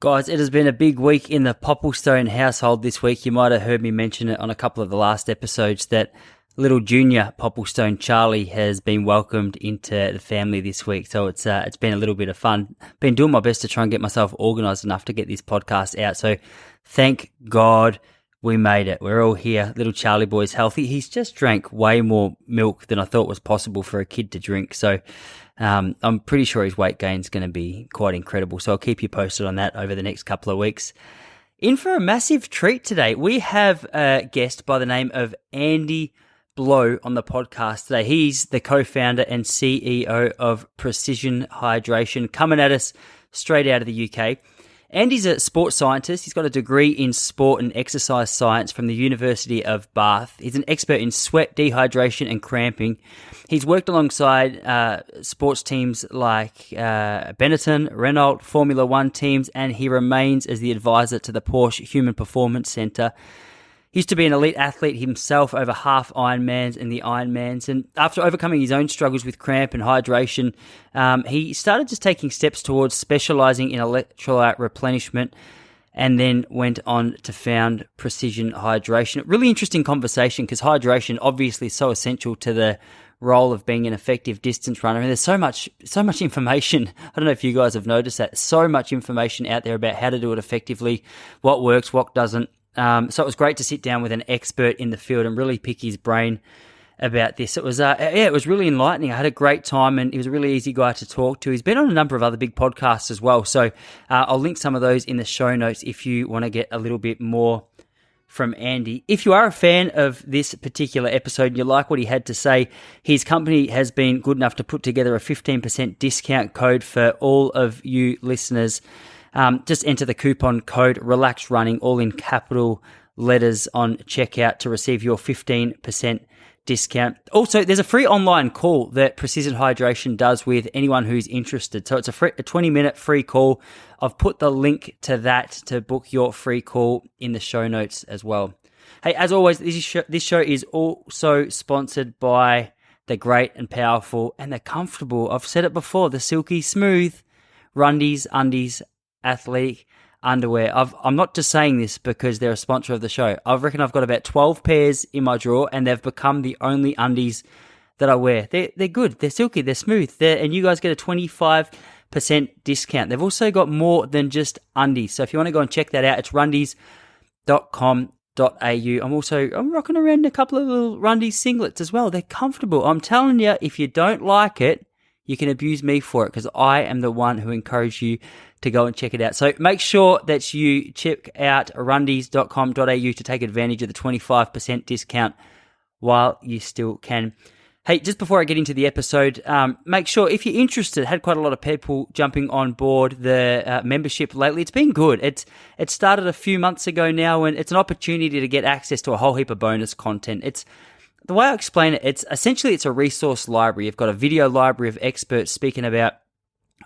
Guys, it has been a big week in the Popplestone household this week. You might have heard me mention it on a couple of the last episodes that little junior Popplestone Charlie has been welcomed into the family this week. So it's been a little bit of fun. Been doing my best to try and get myself organised enough to get this podcast out. So thank God we made it. We're all here. Little Charlie boy's healthy. He's just drank way more milk than I thought was possible for a kid to drink. So I'm pretty sure his weight gain is going to be quite incredible. So I'll keep you posted on that over the next couple of weeks. In for a massive treat today, we have a guest by the name of Andy Blow on the podcast today. He's the co-founder and CEO of Precision Hydration, coming at us straight out of the UK. Andy's a sports scientist. He's got a degree in sport and exercise science from the University of Bath. He's an expert in sweat, dehydration, and cramping. He's worked alongside sports teams like Benetton, Renault, Formula One teams, and he remains as the advisor to the Porsche Human Performance Centre. He used to be an elite athlete himself, over half Ironmans and the Ironmans. And after overcoming his own struggles with cramp and hydration, he started just taking steps towards specialising in electrolyte replenishment and then went on to found Precision Hydration. Really interesting conversation because hydration obviously is so essential to the role of being an effective distance runner. And there's so much information. I don't know if you guys have noticed that. So much information out there about how to do it effectively, what works, what doesn't. So it was great to sit down with an expert in the field and really pick his brain about this. It was really enlightening. I had a great time and he was a really easy guy to talk to. He's been on a number of other big podcasts as well. So I'll link some of those in the show notes if you want to get a little bit more from Andy. If you are a fan of this particular episode and you like what he had to say, his company has been good enough to put together a 15% discount code for all of you listeners. Just enter the coupon code RELAXRUNNING, all in capital letters on checkout to receive your 15% discount. Also, there's a free online call that Precision Hydration does with anyone who's interested. So it's a 20-minute free call. I've put the link to that to book your free call in the show notes as well. Hey, as always, this show is also sponsored by the great and powerful and the comfortable, I've said it before, the silky smooth Rundies, Undies, athletic underwear. I'm not just saying this because they're a sponsor of the show. I reckon I've got about 12 pairs in my drawer and they've become the only undies that I wear. They're good, they're silky, they're smooth, and you guys get a 25% discount. They've also got more than just undies. So if you want to go and check that out, it's rundies.com.au. I'm rocking around a couple of little Rundies singlets as well. They're comfortable. I'm telling you, if you don't like it, you can abuse me for it because I am the one who encouraged you to go and check it out. So make sure that you check out rundies.com.au to take advantage of the 25% discount while you still can. Hey, just before I get into the episode, make sure if you're interested, had quite a lot of people jumping on board the membership lately. It's been good. It started a few months ago now, and it's an opportunity to get access to a whole heap of bonus content. The way I explain it, it's a resource library. You've got a video library of experts speaking about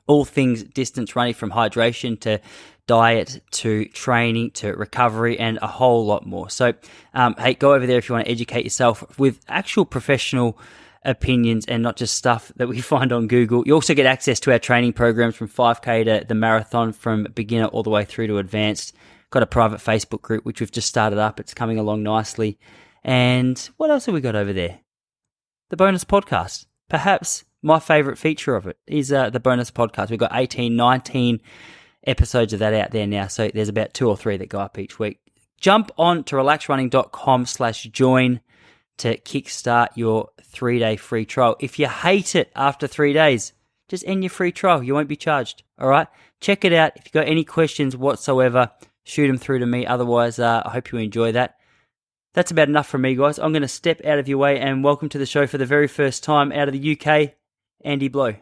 all things distance running, from hydration to diet to training to recovery and a whole lot more. So, hey, go over there if you want to educate yourself with actual professional opinions and not just stuff that we find on Google. You also get access to our training programs from 5K to the marathon, from beginner all the way through to advanced. Got a private Facebook group, which we've just started up. It's coming along nicely. And what else have we got over there? The bonus podcast. Perhaps my favorite feature of it is the bonus podcast. We've got 18, 19 episodes of that out there now. So there's about 2 or 3 that go up each week. Jump on to relaxrunning.com/join to kickstart your 3-day free trial. If you hate it after 3 days, just end your free trial. You won't be charged. All right. Check it out. If you've got any questions whatsoever, shoot them through to me. Otherwise, I hope you enjoy that. That's about enough from me, guys. I'm going to step out of your way and welcome to the show for the very first time out of the UK, Andy Blow.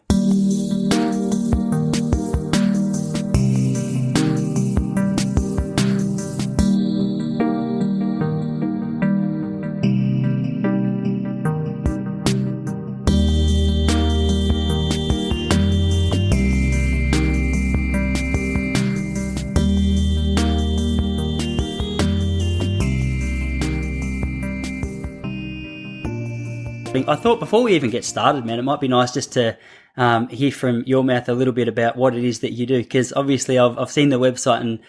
I thought before we even get started, man, it might be nice just to hear from your mouth a little bit about what it is that you do, because obviously I've seen the website and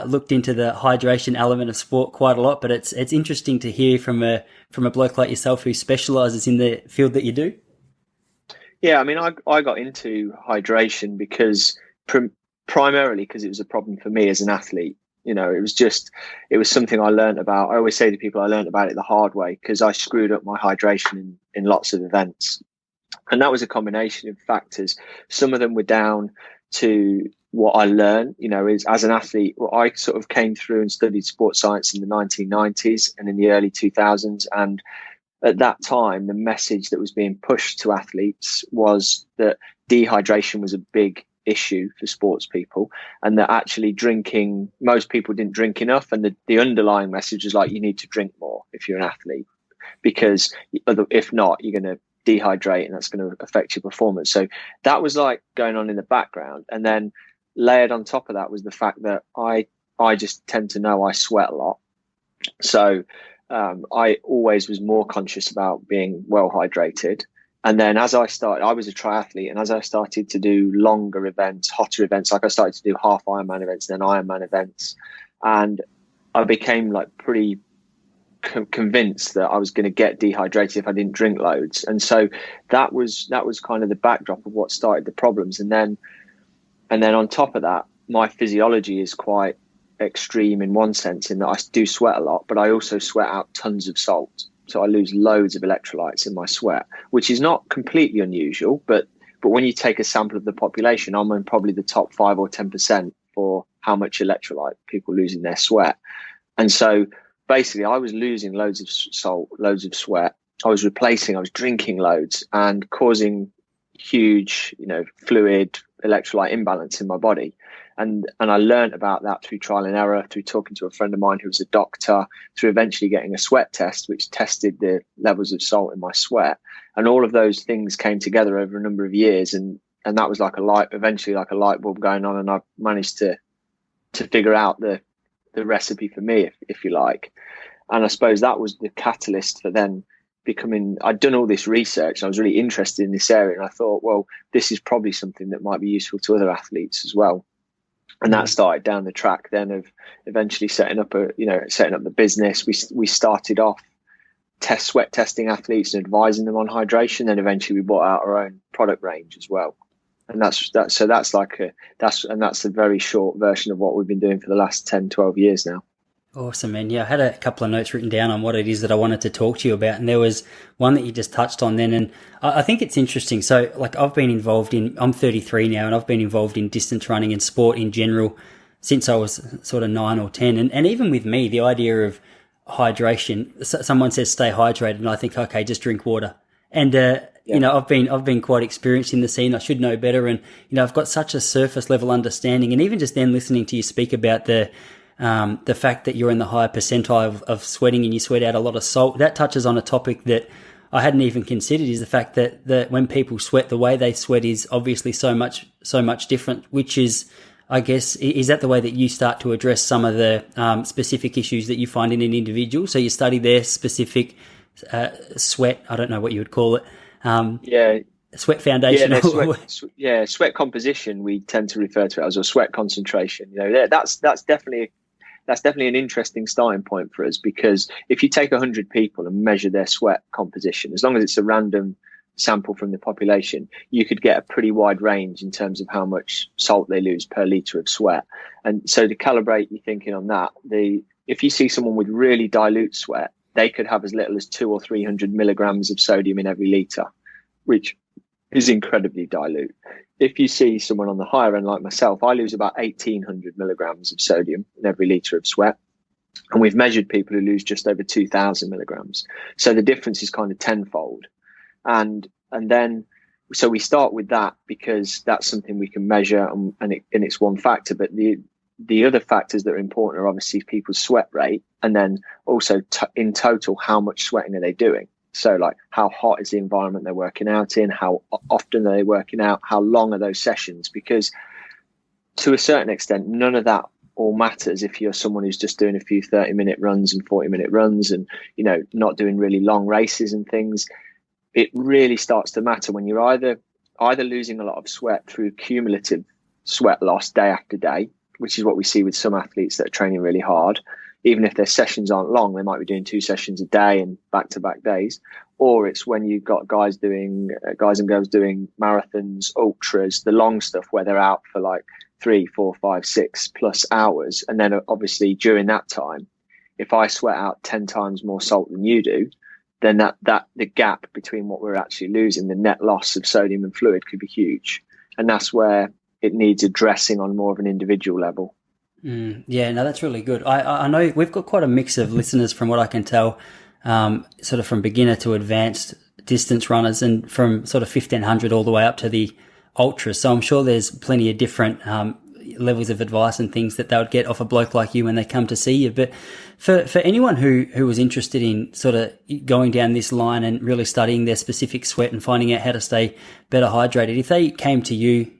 looked into the hydration element of sport quite a lot, but it's interesting to hear from a bloke like yourself who specialises in the field that you do. Yeah, I mean, I got into hydration because primarily because it was a problem for me as an athlete. It was something I learned about. I always say to people, I learned about it the hard way because I screwed up my hydration in lots of events. And that was a combination of factors. Some of them were down to what I learned, is as an athlete. Well, I sort of came through and studied sports science in the 1990s and in the early 2000s. And at that time, the message that was being pushed to athletes was that dehydration was a big issue for sports people, and that actually most people didn't drink enough. And the underlying message was like, you need to drink more if you're an athlete, because if not, you're going to dehydrate and that's going to affect your performance. So that was like going on in the background. And then layered on top of that was the fact that I just tend to know I sweat a lot. So I always was more conscious about being well hydrated. And then as I was a triathlete, and as I started to do longer events, hotter events, like I started to do half Ironman events, then Ironman events, and I became like pretty convinced that I was going to get dehydrated if I didn't drink loads. And so that was kind of the backdrop of what started the problems. And then on top of that, my physiology is quite extreme in one sense, in that I do sweat a lot, but I also sweat out tons of salt. So I lose loads of electrolytes in my sweat, which is not completely unusual. But when you take a sample of the population, I'm in probably the top 5 or 10% for how much electrolyte people lose in their sweat. And so basically I was losing loads of salt, loads of sweat. I was drinking loads and causing huge, fluid electrolyte imbalance in my body. And I learned about that through trial and error, through talking to a friend of mine who was a doctor, through eventually getting a sweat test, which tested the levels of salt in my sweat. And all of those things came together over a number of years. And that was eventually like a light bulb going on. And I managed to figure out the recipe for me, if you like. And I suppose that was the catalyst for then I'd done all this research. And I was really interested in this area. And I thought, well, this is probably something that might be useful to other athletes as well. And that started down the track then of eventually setting up the business. We started off sweat testing athletes and advising them on hydration. Then eventually we brought out our own product range as well. And that's a very short version of what we've been doing for the last 10, 12 years now. Awesome, man. Yeah, I had a couple of notes written down on what it is that I wanted to talk to you about. And there was one that you just touched on then. And I think it's interesting. So like I'm 33 now, and I've been involved in distance running and sport in general since I was sort of 9 or 10. And even with me, the idea of hydration, someone says stay hydrated, and I think, okay, just drink water. And, I've been quite experienced in the scene. I should know better. And, I've got such a surface level understanding. And even just then listening to you speak about the fact that you're in the higher percentile of sweating and you sweat out a lot of salt, that touches on a topic that I hadn't even considered, is the fact that when people sweat, the way they sweat is obviously so much different, which is, I guess, is that the way that you start to address some of the specific issues that you find in an individual? So you study their specific sweat, I don't know what you would call it. Sweat foundation. Sweat composition, we tend to refer to it as, a sweat concentration. That's definitely an interesting starting point for us, because if you take 100 people and measure their sweat composition, as long as it's a random sample from the population, you could get a pretty wide range in terms of how much salt they lose per litre of sweat. And so to calibrate your thinking on that, if you see someone with really dilute sweat, they could have as little as 200 or 300 milligrams of sodium in every litre, which is incredibly dilute. If you see someone on the higher end like myself, I lose about 1,800 milligrams of sodium in every litre of sweat. And we've measured people who lose just over 2,000 milligrams. So the difference is kind of tenfold. And then, so we start with that because that's something we can measure, and it's one factor. But the other factors that are important are obviously people's sweat rate, and then also in total, how much sweating are they doing? So like, how hot is the environment they're working out in? How often are they working out? How long are those sessions? Because to a certain extent, none of that all matters if you're someone who's just doing a few 30-minute runs and 40-minute runs and, not doing really long races and things. It really starts to matter when you're either either losing a lot of sweat through cumulative sweat loss day after day, which is what we see with some athletes that are training really hard. Even if their sessions aren't long, they might be doing 2 sessions a day and back-to-back days. Or it's when you've got guys and girls doing marathons, ultras, the long stuff where they're out for like 3, 4, 5, 6 plus hours. And then obviously during that time, if I sweat out 10 times more salt than you do, then that the gap between what we're actually losing, the net loss of sodium and fluid, could be huge. And that's where it needs addressing on more of an individual level. Yeah, no, that's really good. I know we've got quite a mix of listeners from what I can tell, sort of from beginner to advanced distance runners, and from sort of 1500 all the way up to the ultras. So I'm sure there's plenty of different levels of advice and things that they would get off a bloke like you when they come to see you. But for anyone who was interested in sort of going down this line and really studying their specific sweat and finding out how to stay better hydrated, if they came to you,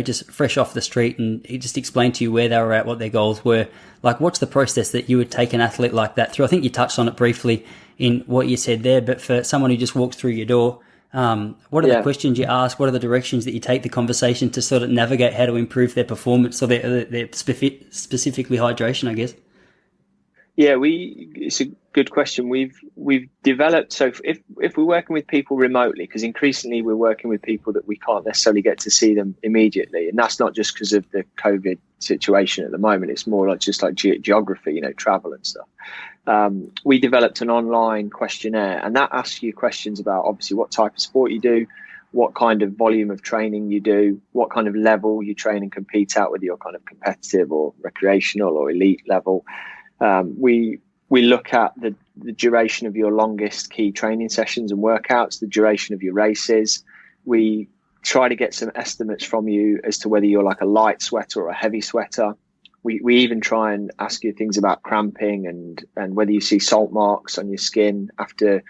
just fresh off the street, and he just explained to you where they were at, what their goals were, like what's the process that you would take an athlete like that through? I think you touched on it briefly in what you said there, but for someone who just walks through your door, what are the questions you ask? What are the directions that you take the conversation to sort of navigate how to improve their performance or their specifically hydration, I guess? Yeah, it's a good question. We've developed, so if we're working with people remotely, because increasingly we're working with people that we can't necessarily get to see them immediately, and that's not just because of the COVID situation at the moment. It's more like just like geography, travel and stuff. We developed an online questionnaire, and that asks you questions about obviously what type of sport you do, what kind of volume of training you do, what kind of level you train and compete at, whether you're kind of competitive or recreational or elite level. We look at the duration of your longest key training sessions and workouts, the duration of your races. We try to get some estimates from you as to whether you're like a light sweater or a heavy sweater. We even try and ask you things about cramping and whether you see salt marks on your skin after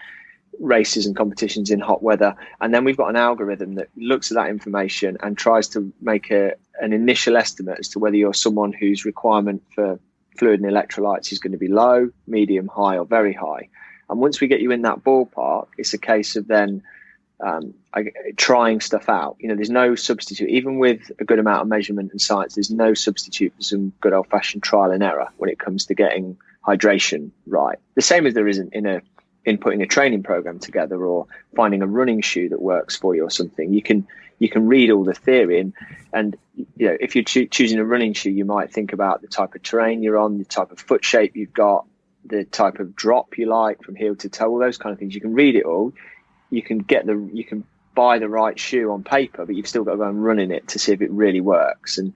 races and competitions in hot weather. And then we've got an algorithm that looks at that information and tries to make an initial estimate as to whether you're someone whose requirement for fluid and electrolytes is going to be low, medium, high, or very high. And once we get you in that ballpark, it's a case of then trying stuff out. There's no substitute. Even with a good amount of measurement and science, there's no substitute for some good old-fashioned trial and error when it comes to getting hydration right. The same as there isn't in putting a training program together or finding a running shoe that works for you or something. You can read all the theory, and if you're choosing a running shoe, you might think about the type of terrain you're on, the type of foot shape you've got, the type of drop you like from heel to toe, all those kind of things. You can read it all. You can buy the right shoe on paper, but you've still got to go and run in it to see if it really works. And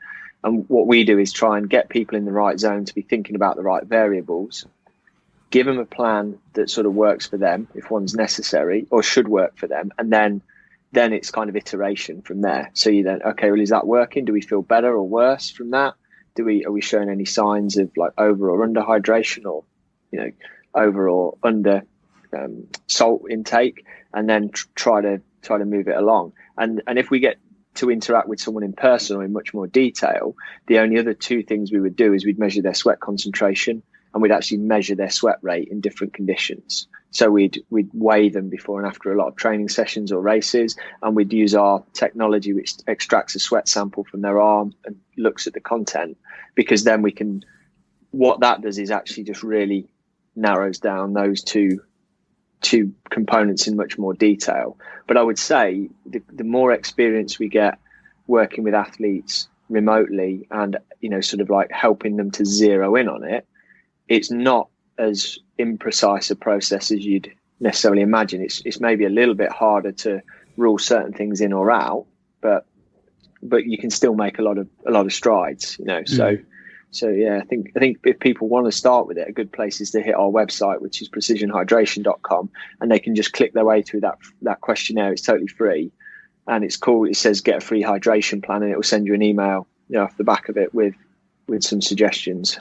what we do is try and get people in the right zone to be thinking about the right variables, give them a plan that sort of works for them if one's necessary or should work for them, and then it's kind of iteration from there. So you then, okay, well, is that working? Do we feel better or worse from that? Are we showing any signs of like over or under hydration, or over or under salt intake? And then try to move it along. And if we get to interact with someone in person or in much more detail, the only other two things we would do is we'd measure their sweat concentration, and we'd actually measure their sweat rate in different conditions. So we'd weigh them before and after a lot of training sessions or races, and we'd use our technology which extracts a sweat sample from their arm and looks at the content, because then what that does is actually just really narrows down those two components in much more detail. But I would say the more experience we get working with athletes remotely and sort of like helping them to zero in on it, it's not as imprecise a process as you'd necessarily imagine. It's maybe a little bit harder to rule certain things in or out, but you can still make a lot of strides. So yeah, I think if people want to start with it, a good place is to hit our website, which is precisionhydration.com, and they can just click their way through that questionnaire. It's totally free, and it's cool. It says get a free hydration plan, and it will send you an email off the back of it with some suggestions.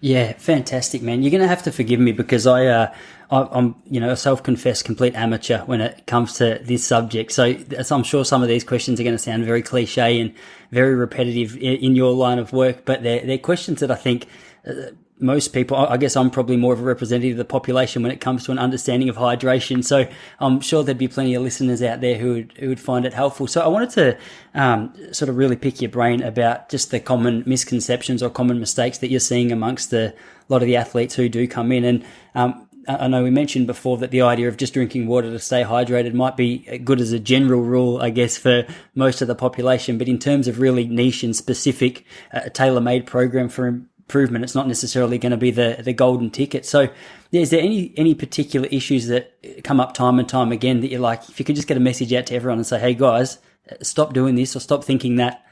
Yeah, fantastic, man. You're going to have to forgive me because I I'm a self-confessed complete amateur when it comes to this subject. So I'm sure some of these questions are going to sound very cliche and very repetitive in your line of work, but they're questions that I think most people, I guess I'm probably more of a representative of the population when it comes to an understanding of hydration. So I'm sure there'd be plenty of listeners out there who would find it helpful. So I wanted to sort of really pick your brain about just the common misconceptions or common mistakes that you're seeing amongst a lot of the athletes who do come in. And I know we mentioned before that the idea of just drinking water to stay hydrated might be good as a general rule, I guess, for most of the population. But in terms of really niche and specific, tailor-made program for improvement, it's not necessarily going to be the golden ticket. So is there any particular issues that come up time and time again that you're like, if you could just get a message out to everyone and say, hey guys, stop doing this or stop thinking that?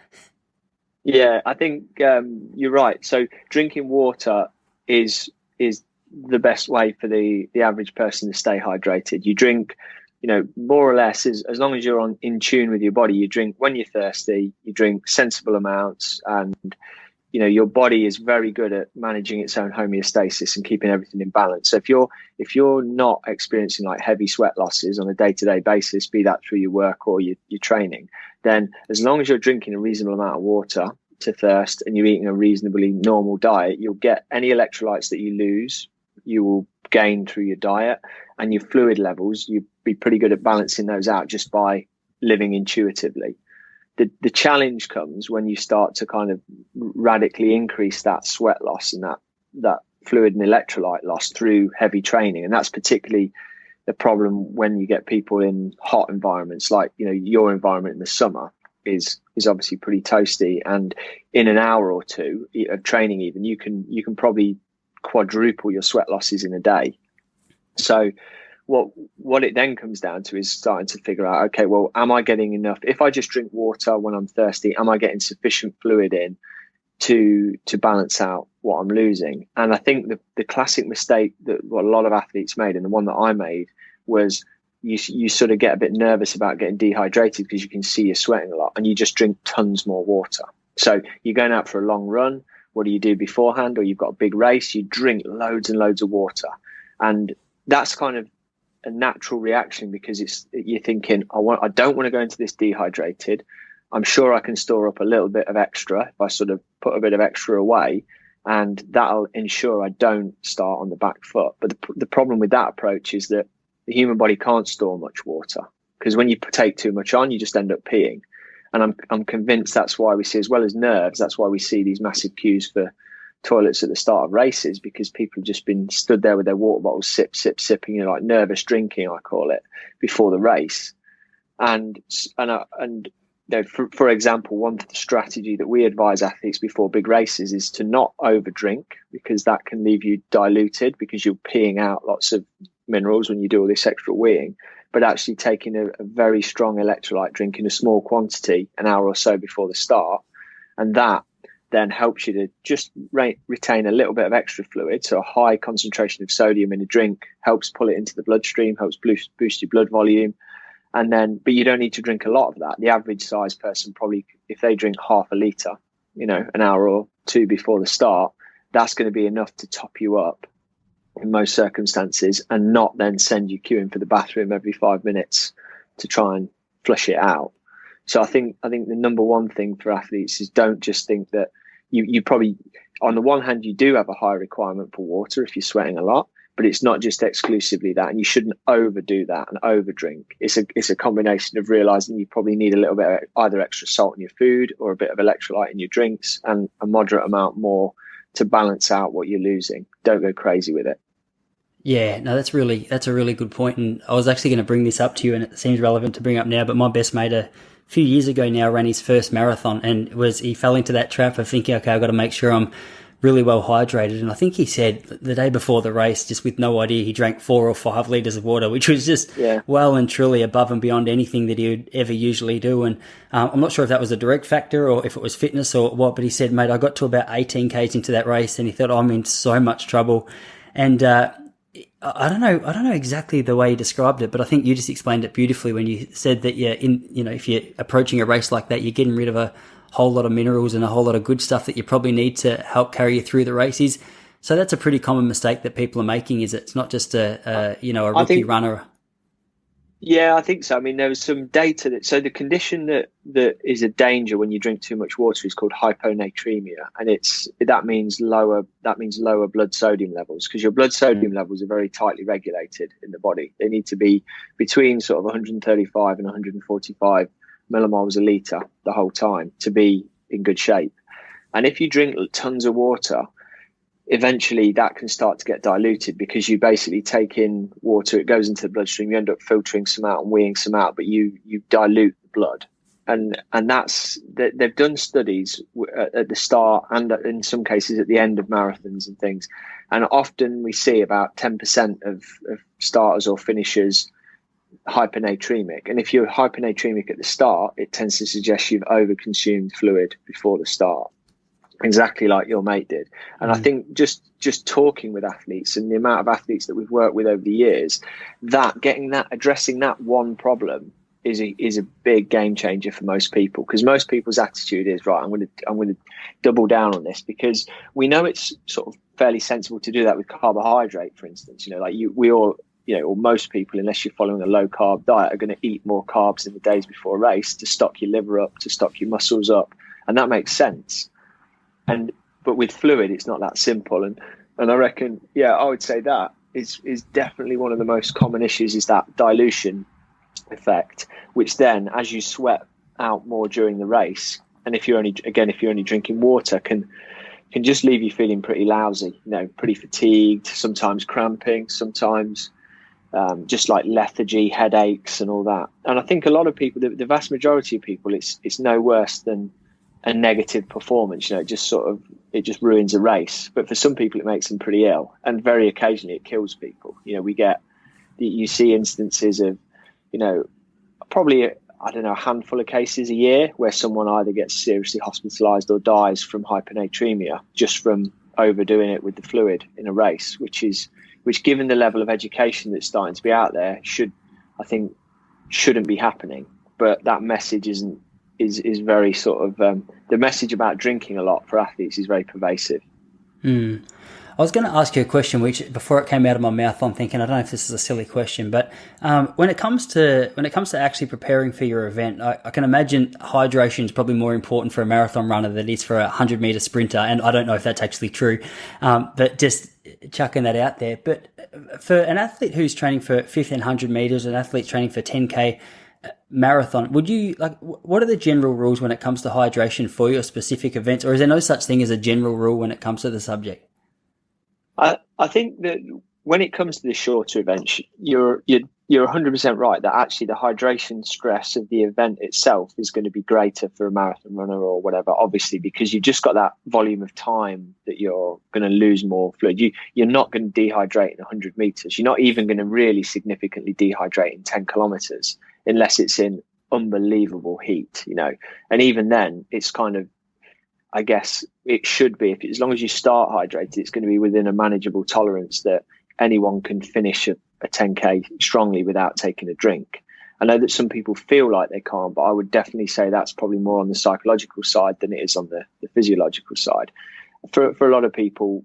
Yeah, I think you're right. So drinking water is the best way for the average person to stay hydrated. You drink, more or less as long as you're in tune with your body. You drink when you're thirsty, you drink sensible amounts, and your body is very good at managing its own homeostasis and keeping everything in balance. So if you're not experiencing like heavy sweat losses on a day-to-day basis, be that through your work or your training, then as long as you're drinking a reasonable amount of water to thirst and you're eating a reasonably normal diet, you'll get any electrolytes that you lose, you will gain through your diet, and your fluid levels, you'd be pretty good at balancing those out just by living intuitively. The challenge comes when you start to kind of radically increase that sweat loss and that fluid and electrolyte loss through heavy training. And that's particularly the problem when you get people in hot environments, like, your environment in the summer is obviously pretty toasty. And in an hour or two of training, even you can probably quadruple your sweat losses in a day. So what it then comes down to is starting to figure out, okay, well, am I getting enough? If I just drink water when I'm thirsty, am I getting sufficient fluid in to balance out what I'm losing? And I think the classic mistake that what a lot of athletes made, and the one that I made, was you sort of get a bit nervous about getting dehydrated because you can see you're sweating a lot, and you just drink tons more water. So you're going out for a long run. What do you do beforehand? Or you've got a big race, you drink loads and loads of water. And that's kind of a natural reaction because you're thinking, I don't want to go into this dehydrated. I'm sure I can store up a little bit of extra if I sort of put a bit of extra away, and that'll ensure I don't start on the back foot. But the problem with that approach is that the human body can't store much water, because when you take too much on, you just end up peeing. And I'm convinced that's why we see, as well as nerves, that's why we see these massive queues for toilets at the start of races, because people have just been stood there with their water bottles, sipping, like nervous drinking, I call it, before the race. And for example, one strategy that we advise athletes before big races is to not over drink, because that can leave you diluted because you're peeing out lots of minerals when you do all this extra weeing, but actually taking a very strong electrolyte drink in a small quantity an hour or so before the start. And that then helps you to just retain a little bit of extra fluid. So a high concentration of sodium in a drink helps pull it into the bloodstream, helps boost your blood volume. But you don't need to drink a lot of that. The average size person probably, if they drink half a litre, an hour or two before the start, that's going to be enough to top you up in most circumstances, and not then send you queuing for the bathroom every 5 minutes to try and flush it out. So I think the number one thing for athletes is don't just think that you probably, on the one hand, you do have a high requirement for water if you're sweating a lot, but it's not just exclusively that, and you shouldn't overdo that and overdrink. It's a combination of realizing you probably need a little bit of either extra salt in your food or a bit of electrolyte in your drinks, and a moderate amount more to balance out what you're losing. Don't go crazy with it. Yeah, no, that's a really good point. And I was actually going to bring this up to you, and it seems relevant to bring up now, but my best mate a few years ago now ran his first marathon, and he fell into that trap of thinking, okay, I've got to make sure I'm really well hydrated. And I think he said the day before the race, just with no idea, he drank 4 or 5 litres of water, which was just well and truly above and beyond anything that he would ever usually do. And I'm not sure if that was a direct factor or if it was fitness or what, but he said, mate, I got to about 18 Ks into that race and he thought, I'm in so much trouble. And I don't know exactly the way you described it, but I think you just explained it beautifully when you said that if you're approaching a race like that, you're getting rid of a whole lot of minerals and a whole lot of good stuff that you probably need to help carry you through the race. Is So that's a pretty common mistake that people are making, is it? It's not just a rookie runner. Yeah, I think so. I mean, there was some data so the condition that is a danger when you drink too much water is called hyponatremia, and that means lower blood sodium levels, because your blood sodium levels are very tightly regulated in the body. They need to be between sort of 135 and 145 millimoles a litre the whole time to be in good shape. And if you drink tons of water, eventually that can start to get diluted, because you basically take in water, it goes into the bloodstream, you end up filtering some out and weeing some out, but you dilute the blood. And they've done studies at the start and in some cases at the end of marathons and things. And often we see about 10% of starters or finishers hyponatremic. And if you're hyponatremic at the start, it tends to suggest you've overconsumed fluid before the start, exactly like your mate did. And I think just talking with athletes and the amount of athletes that we've worked with over the years, addressing that one problem is a big game changer for most people, because most people's attitude is, right, I'm going to double down on this, because we know it's sort of fairly sensible to do that with carbohydrate, for instance. We all, or most people, unless you're following a low carb diet, are going to eat more carbs in the days before a race to stock your liver up, to stock your muscles up, and that makes sense. But with fluid, it's not that simple. And I reckon, I would say that is definitely one of the most common issues, is that dilution effect, which then, as you sweat out more during the race, and if you're only drinking water, can just leave you feeling pretty lousy, pretty fatigued, sometimes cramping, sometimes just like lethargy, headaches and all that. And I think a lot of people, the vast majority of people, it's no worse than a negative performance. It just ruins a race. But for some people, it makes them pretty ill, and very occasionally it kills people. You see instances of, probably a handful of cases a year where someone either gets seriously hospitalized or dies from hyponatremia just from overdoing it with the fluid in a race, which given the level of education that's starting to be out there, shouldn't be happening. But that message is very sort of the message about drinking a lot for athletes is very pervasive. I was going to ask you a question, which before it came out of my mouth, I'm thinking, I don't know if this is a silly question, but when it comes to actually preparing for your event, I can imagine hydration is probably more important for a marathon runner than it is for a 100-meter sprinter, and I don't know if that's actually true, but just chucking that out there. But for an athlete who's training for 1,500 meters, an athlete training for 10K marathon, what are the general rules when it comes to hydration for your specific events, or is there no such thing as a general rule when it comes to the subject? I think that when it comes to the shorter events, you're 100% right that actually the hydration stress of the event itself is going to be greater for a marathon runner or whatever, obviously, because you've just got that volume of time that you're going to lose more fluid. You're not going to dehydrate in 100 meters. You're not even going to really significantly dehydrate in 10 kilometers unless it's in unbelievable heat, and even then it's kind of, I guess it should be, as long as you start hydrated, it's going to be within a manageable tolerance that anyone can finish a 10K strongly without taking a drink. I know that some people feel like they can't, but I would definitely say that's probably more on the psychological side than it is on the physiological side. For a lot of people,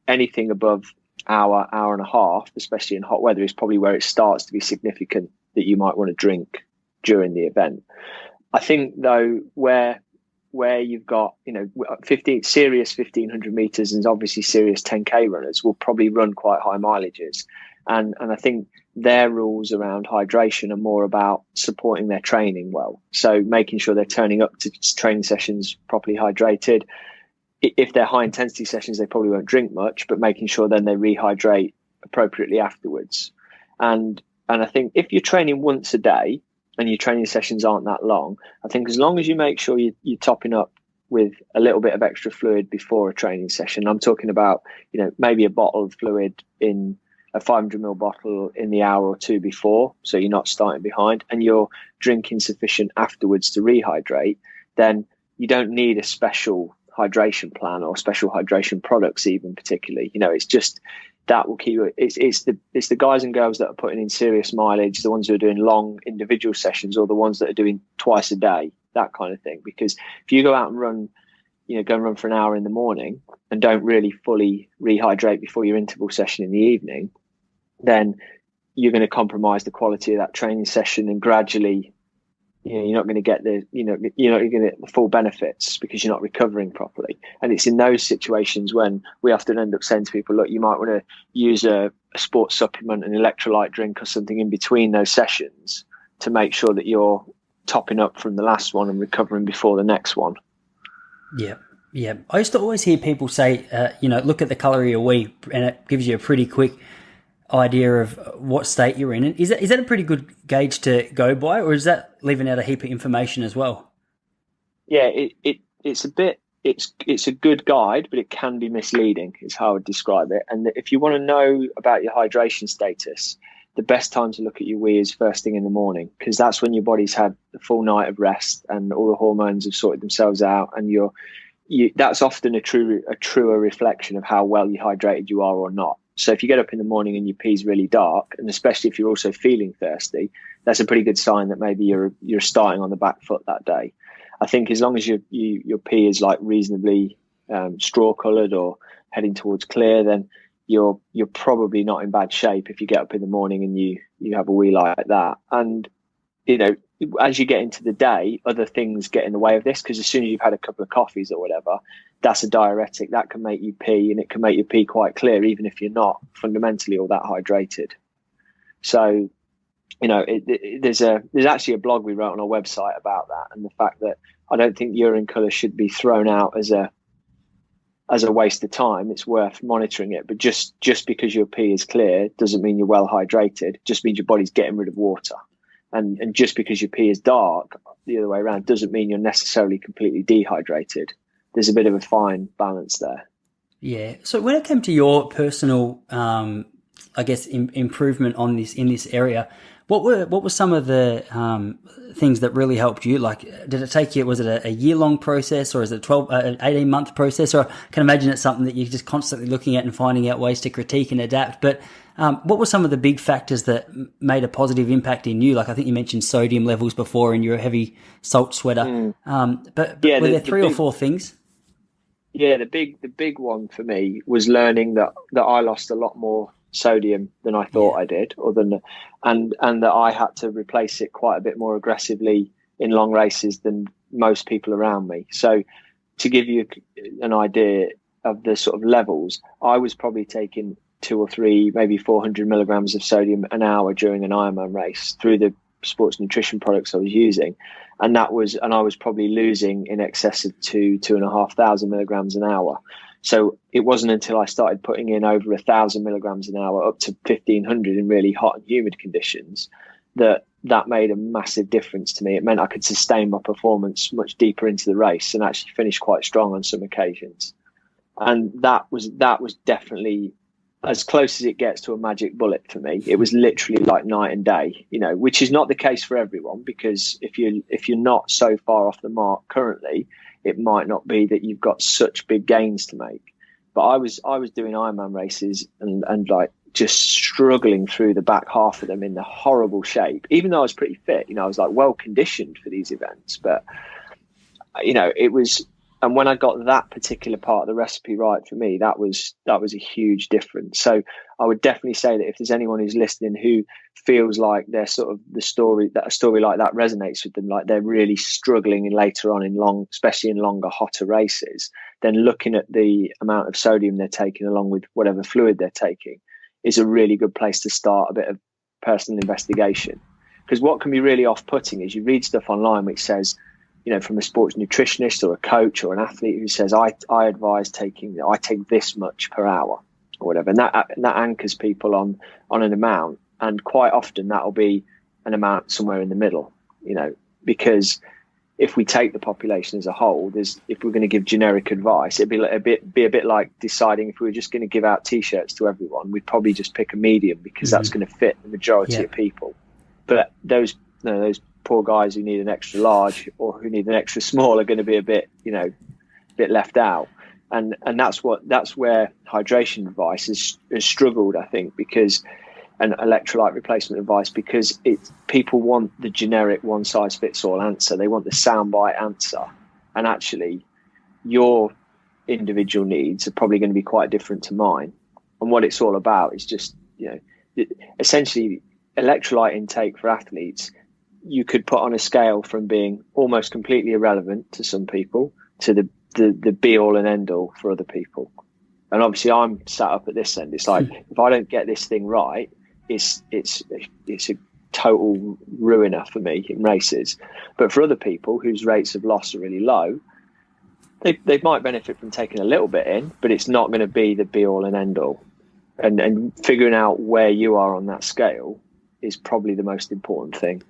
anything above hour and a half, especially in hot weather, is probably where it starts to be significant that you might want to drink during the event. I think though, where you've got, serious 1,500 meters and obviously serious 10K runners will probably run quite high mileages. And I think their rules around hydration are more about supporting their training well. So making sure they're turning up to training sessions properly hydrated. If they're high intensity sessions, they probably won't drink much, but making sure then they rehydrate appropriately afterwards. And I think if you're training once a day, and your training sessions aren't that long, I think as long as you make sure you're topping up with a little bit of extra fluid before a training session, I'm talking about, maybe a bottle of fluid in a 500 ml bottle in the hour or two before, so you're not starting behind, and you're drinking sufficient afterwards to rehydrate, then you don't need a special hydration plan or special hydration products even particularly. It's just, that will keep you. It's the guys and girls that are putting in serious mileage, the ones who are doing long individual sessions, or the ones that are doing twice a day, that kind of thing. Because if you go out and run go and run for an hour in the morning and don't really fully rehydrate before your interval session in the evening, then you're going to compromise the quality of that training session, and gradually, you're not going to get you're not going to get the full benefits because you're not recovering properly. And it's in those situations when we often end up saying to people, look, you might want to use a sports supplement, an electrolyte drink or something in between those sessions to make sure that you're topping up from the last one and recovering before the next one. Yeah. I used to always hear people say, look at the calorie a week, and it gives you a pretty quick idea of what state you're in. And is that a pretty good gauge to go by, or is that leaving out a heap of information as well? Yeah, it's a good guide, but it can be misleading, is how I would describe it. And if you want to know about your hydration status, the best time to look at your wee is first thing in the morning, because that's when your body's had the full night of rest and all the hormones have sorted themselves out, and that's often a truer reflection of how well you hydrated you are or not. So if you get up in the morning and your pee's really dark, and especially if you're also feeling thirsty, that's a pretty good sign that maybe you're starting on the back foot that day. I think as long as your pee is like reasonably straw coloured or heading towards clear, then you're probably not in bad shape if you get up in the morning and you have a wee like that. And as you get into the day, other things get in the way of this, because as soon as you've had a couple of coffees or whatever, that's a diuretic that can make you pee, and it can make your pee quite clear even if you're not fundamentally all that hydrated. So there's actually a blog we wrote on our website about that, and the fact that I don't think urine colour should be thrown out as a waste of time. It's worth monitoring it, but just because your pee is clear doesn't mean you're well hydrated. It just means your body's getting rid of water. And just because your pee is dark, the other way around, doesn't mean you're necessarily completely dehydrated. There's a bit of a fine balance there. Yeah. So when it came to your personal, improvement in this area, what were some of the things that really helped you? Like, did it take you? Was it a year-long process, or is it an 18-month process? Or I can imagine it's something that you're just constantly looking at and finding out ways to critique and adapt. But what were some of the big factors that made a positive impact in you? Like, I think you mentioned sodium levels before, and you're a heavy salt sweater. But were there three or four things? Yeah, the big one for me was learning that I lost a lot more sodium than I thought I did, and that I had to replace it quite a bit more aggressively in long races than most people around me. So to give you an idea of the sort of levels, I was probably taking 2 or 3, maybe 400 milligrams of sodium an hour during an Ironman race through the sports nutrition products I was using. And I was probably losing in excess of 2,500 milligrams an hour. So it wasn't until I started putting in over 1,000 milligrams an hour up to 1,500 in really hot and humid conditions that made a massive difference to me. It meant I could sustain my performance much deeper into the race and actually finish quite strong on some occasions. And that was definitely as close as it gets to a magic bullet for me. It was literally like night and day, which is not the case for everyone, because if you're not so far off the mark currently, it might not be that you've got such big gains to make. But I was doing Ironman races and like just struggling through the back half of them in the horrible shape, even though I was pretty fit. I was like well conditioned for these events, but it was. And when I got that particular part of the recipe right for me, that was a huge difference. So I would definitely say that if there's anyone who's listening who feels like they're sort of a story like that resonates with them, like they're really struggling later on especially in longer, hotter races, then looking at the amount of sodium they're taking along with whatever fluid they're taking is a really good place to start a bit of personal investigation. Because what can be really off-putting is you read stuff online which says, from a sports nutritionist or a coach or an athlete who says, I advise take this much per hour or whatever. And that anchors people on an amount. And quite often that'll be an amount somewhere in the middle, because if we take the population as a whole, if we're going to give generic advice, it'd be a bit like deciding if we were just going to give out T-shirts to everyone, we'd probably just pick a medium because that's going to fit the majority of people. But those poor guys who need an extra large or who need an extra small are going to be a bit left out, and that's where hydration advice has struggled, I think, because an electrolyte replacement advice, because people want the generic one size fits all answer. They want the soundbite answer, and actually your individual needs are probably going to be quite different to mine. And what it's all about is just, essentially electrolyte intake for athletes, you could put on a scale from being almost completely irrelevant to some people to the be all and end all for other people. And obviously I'm sat up at this end. It's like, if I don't get this thing right, it's a total ruiner for me in races. But for other people whose rates of loss are really low, they might benefit from taking a little bit in, but it's not going to be the be all and end all. And figuring out where you are on that scale is probably the most important thing.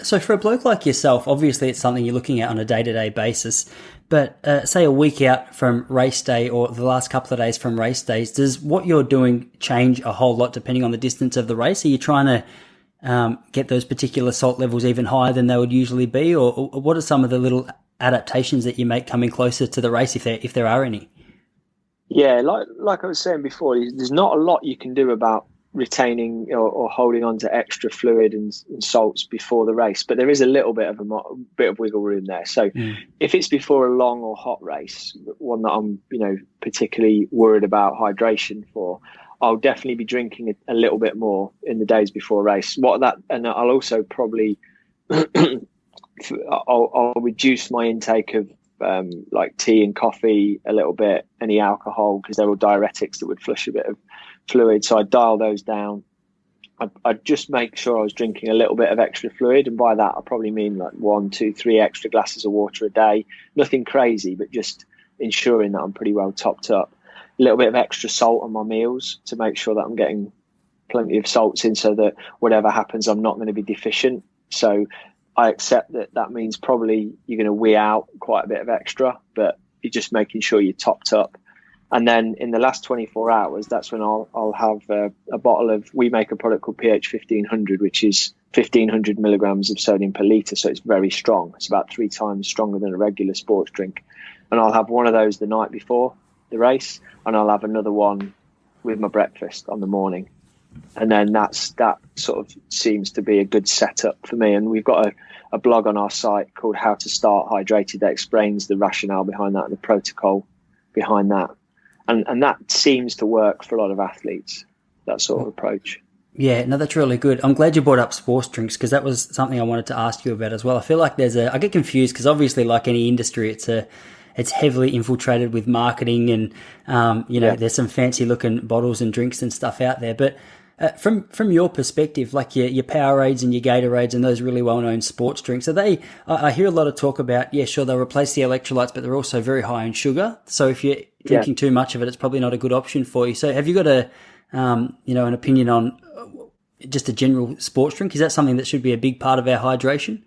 So for a bloke like yourself, obviously it's something you're looking at on a day-to-day basis, but say a week out from race day or the last couple of days from race days, does what you're doing change a whole lot depending on the distance of the race? Are you trying to get those particular salt levels even higher than they would usually be, or what are some of the little adaptations that you make coming closer to the race, if there are any? Yeah, like I was saying before, there's not a lot you can do about retaining or holding on to extra fluid and salts before the race, but there is a little bit of wiggle room there. So if it's before a long or hot race, one that I'm particularly worried about hydration for, I'll definitely be drinking a little bit more in the days before a race. And I'll also probably I'll reduce my intake of like tea and coffee a little bit, any alcohol, because they're all diuretics that would flush a bit of fluid. So I dial those down. I'd just make sure I was drinking a little bit of extra fluid, and by that I probably mean like 1, 2, 3 extra glasses of water a day. Nothing crazy, but just ensuring that I'm pretty well topped up. A little bit of extra salt on my meals to make sure that I'm getting plenty of salts in, so that whatever happens I'm not going to be deficient. So I accept that means probably you're going to wee out quite a bit of extra, but you're just making sure you're topped up. And then in the last 24 hours, that's when I'll have a bottle of, we make a product called pH 1500, which is 1500 milligrams of sodium per litre. So it's very strong. It's about 3 times stronger than a regular sports drink. And I'll have one of those the night before the race, and I'll have another one with my breakfast on the morning. And then that sort of seems to be a good setup for me. And we've got a blog on our site called How to Start Hydrated that explains the rationale behind that and the protocol behind that. And that seems to work for a lot of athletes, that sort of approach. Yeah, no, that's really good. I'm glad you brought up sports drinks, because that was something I wanted to ask you about as well. I feel like I get confused because obviously, like any industry, it's heavily infiltrated with marketing and, there's some fancy looking bottles and drinks and stuff out there. But from your perspective, like your Powerades and your Gatorades and those really well-known sports drinks, are they, I hear a lot of talk about, yeah, sure, they'll replace the electrolytes, but they're also very high in sugar. So if you're drinking too much of it, it's probably not a good option for you. So have you got an opinion on just a general sports drink? Is that something that should be a big part of our hydration?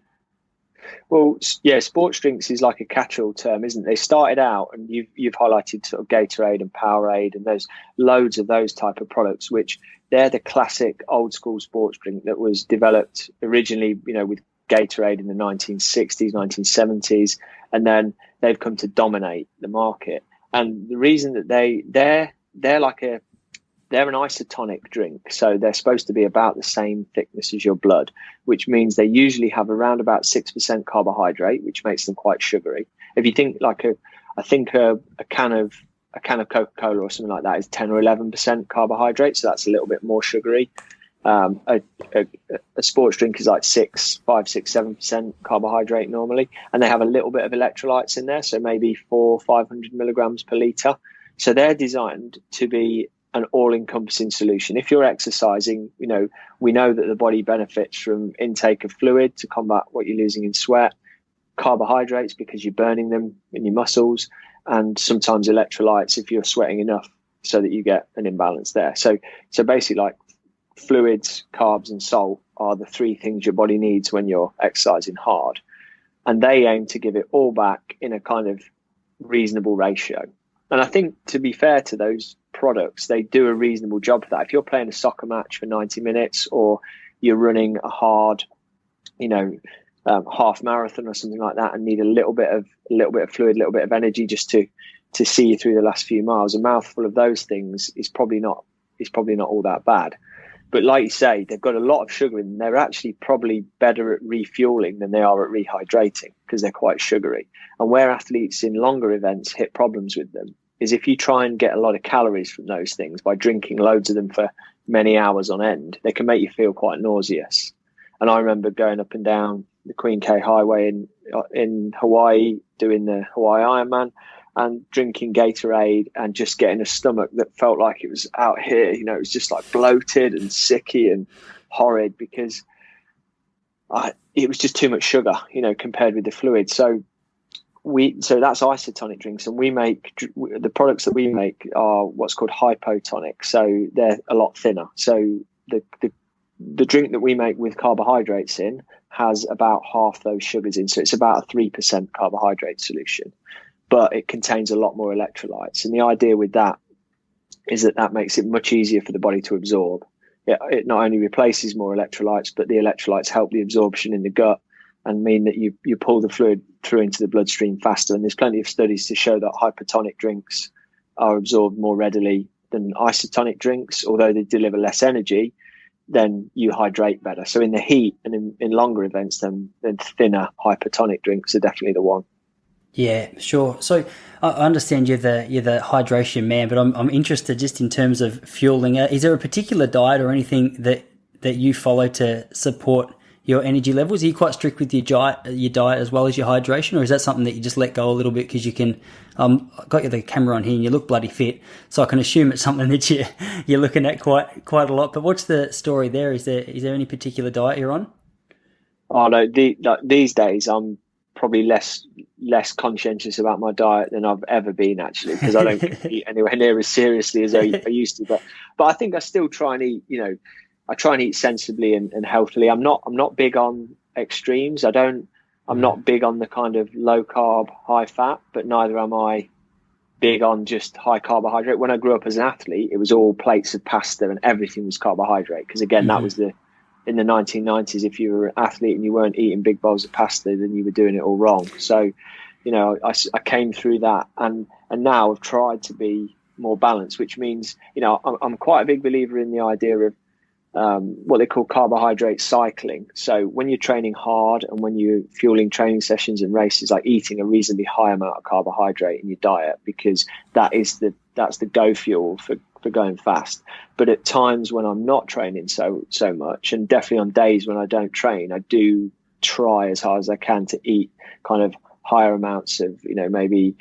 Well, yeah, sports drinks is like a catch-all term, isn't it? They started out, and you've highlighted sort of Gatorade and Powerade, and there's loads of those type of products, which they're the classic old school sports drink that was developed originally, with Gatorade in the 1960s, 1970s, and then they've come to dominate the market. And the reason that they're an isotonic drink, so they're supposed to be about the same thickness as your blood, which means they usually have around about 6% carbohydrate, which makes them quite sugary. If you think like a can of Coca-Cola or something like that is 10 or 11% carbohydrate, so that's a little bit more sugary. A sports drink is like 5-7% carbohydrate normally, and they have a little bit of electrolytes in there, so maybe 400-500 milligrams per litre. So they're designed to be an all-encompassing solution. If you're exercising, we know that the body benefits from intake of fluid to combat what you're losing in sweat, carbohydrates because you're burning them in your muscles, and sometimes electrolytes if you're sweating enough so that you get an imbalance there. So basically, like, fluids, carbs and salt are the 3 things your body needs when you're exercising hard, and they aim to give it all back in a kind of reasonable ratio. And I think, to be fair to those products, they do a reasonable job for that. If you're playing a soccer match for 90 minutes, or you're running a hard, half marathon or something like that, and need a little bit of fluid, a little bit of energy just to see you through the last few miles, a mouthful of those things is probably not all that bad. But like you say, they've got a lot of sugar in them. They're actually probably better at refueling than they are at rehydrating because they're quite sugary. And where athletes in longer events hit problems with them is if you try and get a lot of calories from those things by drinking loads of them for many hours on end, they can make you feel quite nauseous. And I remember going up and down the Queen K Highway in Hawaii, doing the Hawaii Ironman, and drinking Gatorade and just getting a stomach that felt like it was out here. You know, it was just like bloated and sicky and horrid because it was just too much sugar, you know, compared with the fluid. So that's isotonic drinks, and the products that we make are what's called hypotonic. So they're a lot thinner. So the drink that we make with carbohydrates in has about half those sugars in. So it's about a 3% carbohydrate solution, but it contains a lot more electrolytes. And the idea with that is that makes it much easier for the body to absorb. It not only replaces more electrolytes, but the electrolytes help the absorption in the gut and mean that you pull the fluid through into the bloodstream faster. And there's plenty of studies to show that hypotonic drinks are absorbed more readily than isotonic drinks. Although they deliver less energy, then you hydrate better. So in the heat and in longer events, then thinner hypotonic drinks are definitely the one. Yeah, sure. So I understand you're the hydration man, but I'm interested just in terms of fueling. Is there a particular diet or anything that you follow to support your energy levels? Are you quite strict with your diet as well as your hydration, or is that something that you just let go a little bit because you can? I've got the camera on here and you look bloody fit, so I can assume it's something that you're looking at quite a lot. But what's the story there? Is there any particular diet you're on? Oh no, these days I'm probably less conscientious about my diet than I've ever been, actually, because I don't eat anywhere near as seriously as I used to. But I think I still try and eat, you know, I try and eat sensibly and healthily. I'm not big on extremes. I'm not big on the kind of low carb, high fat, but neither am I big on just high carbohydrate. When I grew up as an athlete, it was all plates of pasta and everything was carbohydrate. Because again, that was in the 1990s, if you were an athlete and you weren't eating big bowls of pasta, then you were doing it all wrong. So, you know, I came through that, and now I've tried to be more balanced, which means, you know, I'm quite a big believer in the idea of what they call carbohydrate cycling. So when you're training hard and when you're fueling training sessions and races, like eating a reasonably high amount of carbohydrate in your diet, because that's the go fuel for going fast. But at times when I'm not training so much, and definitely on days when I don't train, I do try as hard as I can to eat kind of higher amounts of, you know, maybe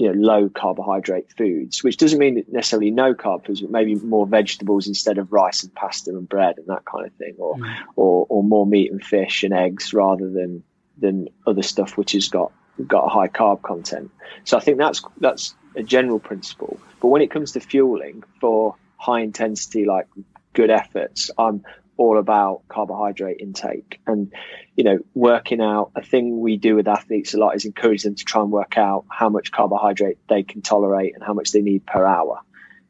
low carbohydrate foods, which doesn't mean necessarily no carb foods, but maybe more vegetables instead of rice and pasta and bread and that kind of thing, or more meat and fish and eggs rather than other stuff which has got a high carb content. So I think that's a general principle. But when it comes to fueling for high intensity, like good efforts, I'm all about carbohydrate intake. And, you know, working out, a thing we do with athletes a lot is encourage them to try and work out how much carbohydrate they can tolerate and how much they need per hour.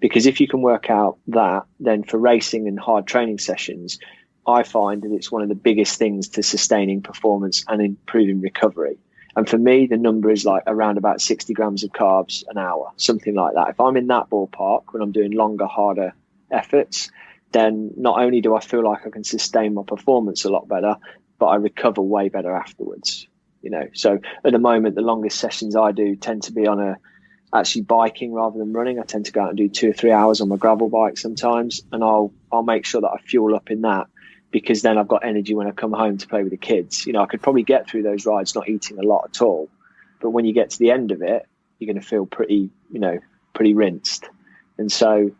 Because if you can work out that, then for racing and hard training sessions, I find that it's one of the biggest things to sustaining performance and improving recovery. And for me, the number is like around about 60 grams of carbs an hour, something like that. If I'm in that ballpark when I'm doing longer, harder efforts, then not only do I feel like I can sustain my performance a lot better, but I recover way better afterwards. You know, so at the moment, the longest sessions I do tend to be on actually biking rather than running. I tend to go out and do 2 or 3 hours on my gravel bike sometimes, and I'll make sure that I fuel up in that, because then I've got energy when I come home to play with the kids. You know, I could probably get through those rides not eating a lot at all, but when you get to the end of it, you're going to feel pretty rinsed. And so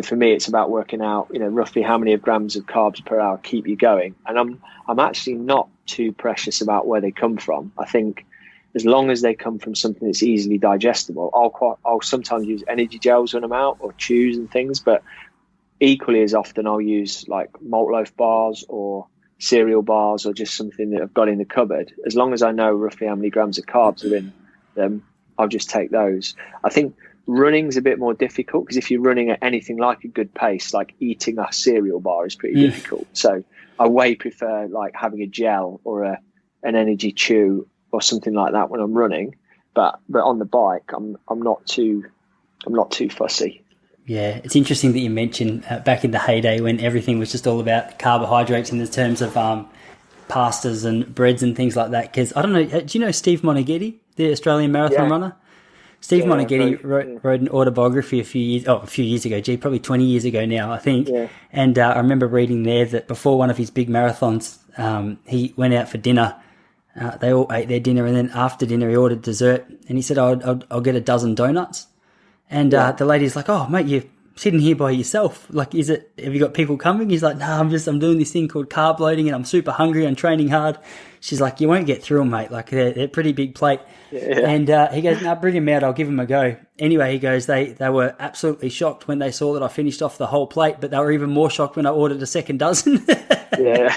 for me, it's about working out, you know, roughly how many grams of carbs per hour keep you going. And I'm actually not too precious about where they come from. I think as long as they come from something that's easily digestible, I'll sometimes use energy gels when I'm out, or chews and things, but equally as often I'll use like malt loaf bars or cereal bars or just something that I've got in the cupboard. As long as I know roughly how many grams of carbs are in them, I'll just take those. I think running's a bit more difficult, because if you're running at anything like a good pace, like eating a cereal bar is pretty difficult. So I way prefer like having a gel or an energy chew or something like that when I'm running. But on the bike, I'm not too fussy. Yeah, it's interesting that you mentioned back in the heyday when everything was just all about carbohydrates in the terms of pastas and breads and things like that. Because I don't know, do you know Steve Monaghetti, the Australian marathon runner? Steve Monaghetti wrote an autobiography a few years ago, probably 20 years ago now, I think. Yeah. And I remember reading there that before one of his big marathons, he went out for dinner. They all ate their dinner, and then after dinner he ordered dessert. And he said, I'll get a dozen donuts. And the lady's like, "Oh, mate, you're sitting here by yourself. Like, have you got people coming?" He's like, "No, I'm doing this thing called carb loading, and I'm super hungry. I'm training hard." She's like, "You won't get through them, mate. Like, they're pretty big plate." Yeah. And he goes, "No, bring them out. I'll give them a go." Anyway, he goes, they were absolutely shocked when they saw that I finished off the whole plate, but they were even more shocked when I ordered a second dozen. Yeah.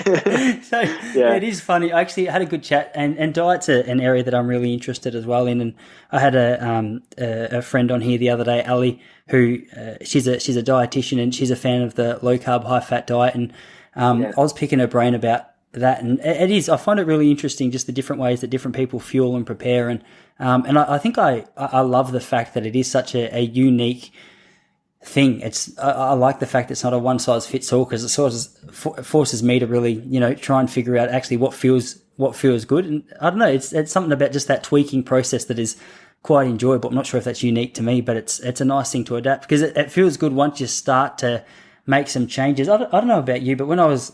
So it is funny. I actually had a good chat, and diet's an area that I'm really interested as well in. And I had a friend on here the other day, Ali, who she's a dietitian, and she's a fan of the low carb, high fat diet. And I was picking her brain about that, and I find it really interesting, just the different ways that different people fuel and prepare. And I think I love the fact that it is such a unique thing. I like the fact it's not a one size fits all, because it sort of forces me to really, try and figure out actually what feels good. And I don't know, it's something about just that tweaking process that is quite enjoyable. I'm not sure if that's unique to me, but it's a nice thing to adapt, because it feels good once you start to make some changes. I don't know about you, but when I was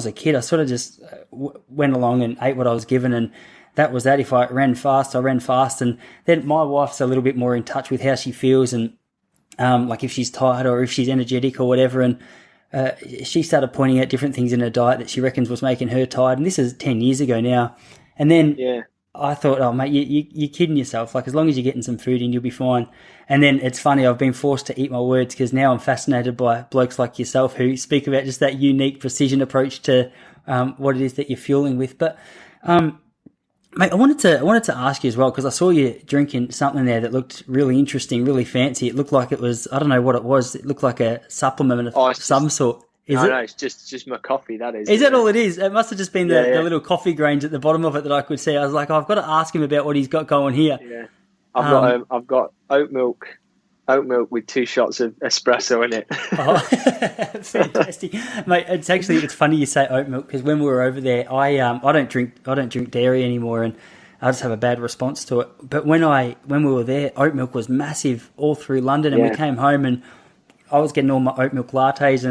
a kid, I sort of just went along and ate what I was given, and that was that. If I ran fast, I ran fast. And then my wife's a little bit more in touch with how she feels, and like if she's tired or if she's energetic or whatever. And she started pointing out different things in her diet that she reckons was making her tired. And this is 10 years ago now. And then I thought, oh, mate, you're kidding yourself. Like, as long as you're getting some food in, you'll be fine. And then it's funny, I've been forced to eat my words, because now I'm fascinated by blokes like yourself who speak about just that unique precision approach to what it is that you're fueling with. But mate, I wanted to ask you as well, because I saw you drinking something there that looked really interesting, really fancy. It looked like it was, I don't know what it was. It looked like a supplement of some sort. No, it's just my coffee. That is. Is that all it is? It must have just been the little coffee grains at the bottom of it that I could see. I was like, I've got to ask him about what he's got going here. Yeah, I've got oat milk with 2 shots of espresso in it. Oh, fantastic, mate! It's funny you say oat milk, because when we were over there, I don't drink dairy anymore, and I just have a bad response to it. But when we were there, oat milk was massive all through London, and we came home and I was getting all my oat milk lattes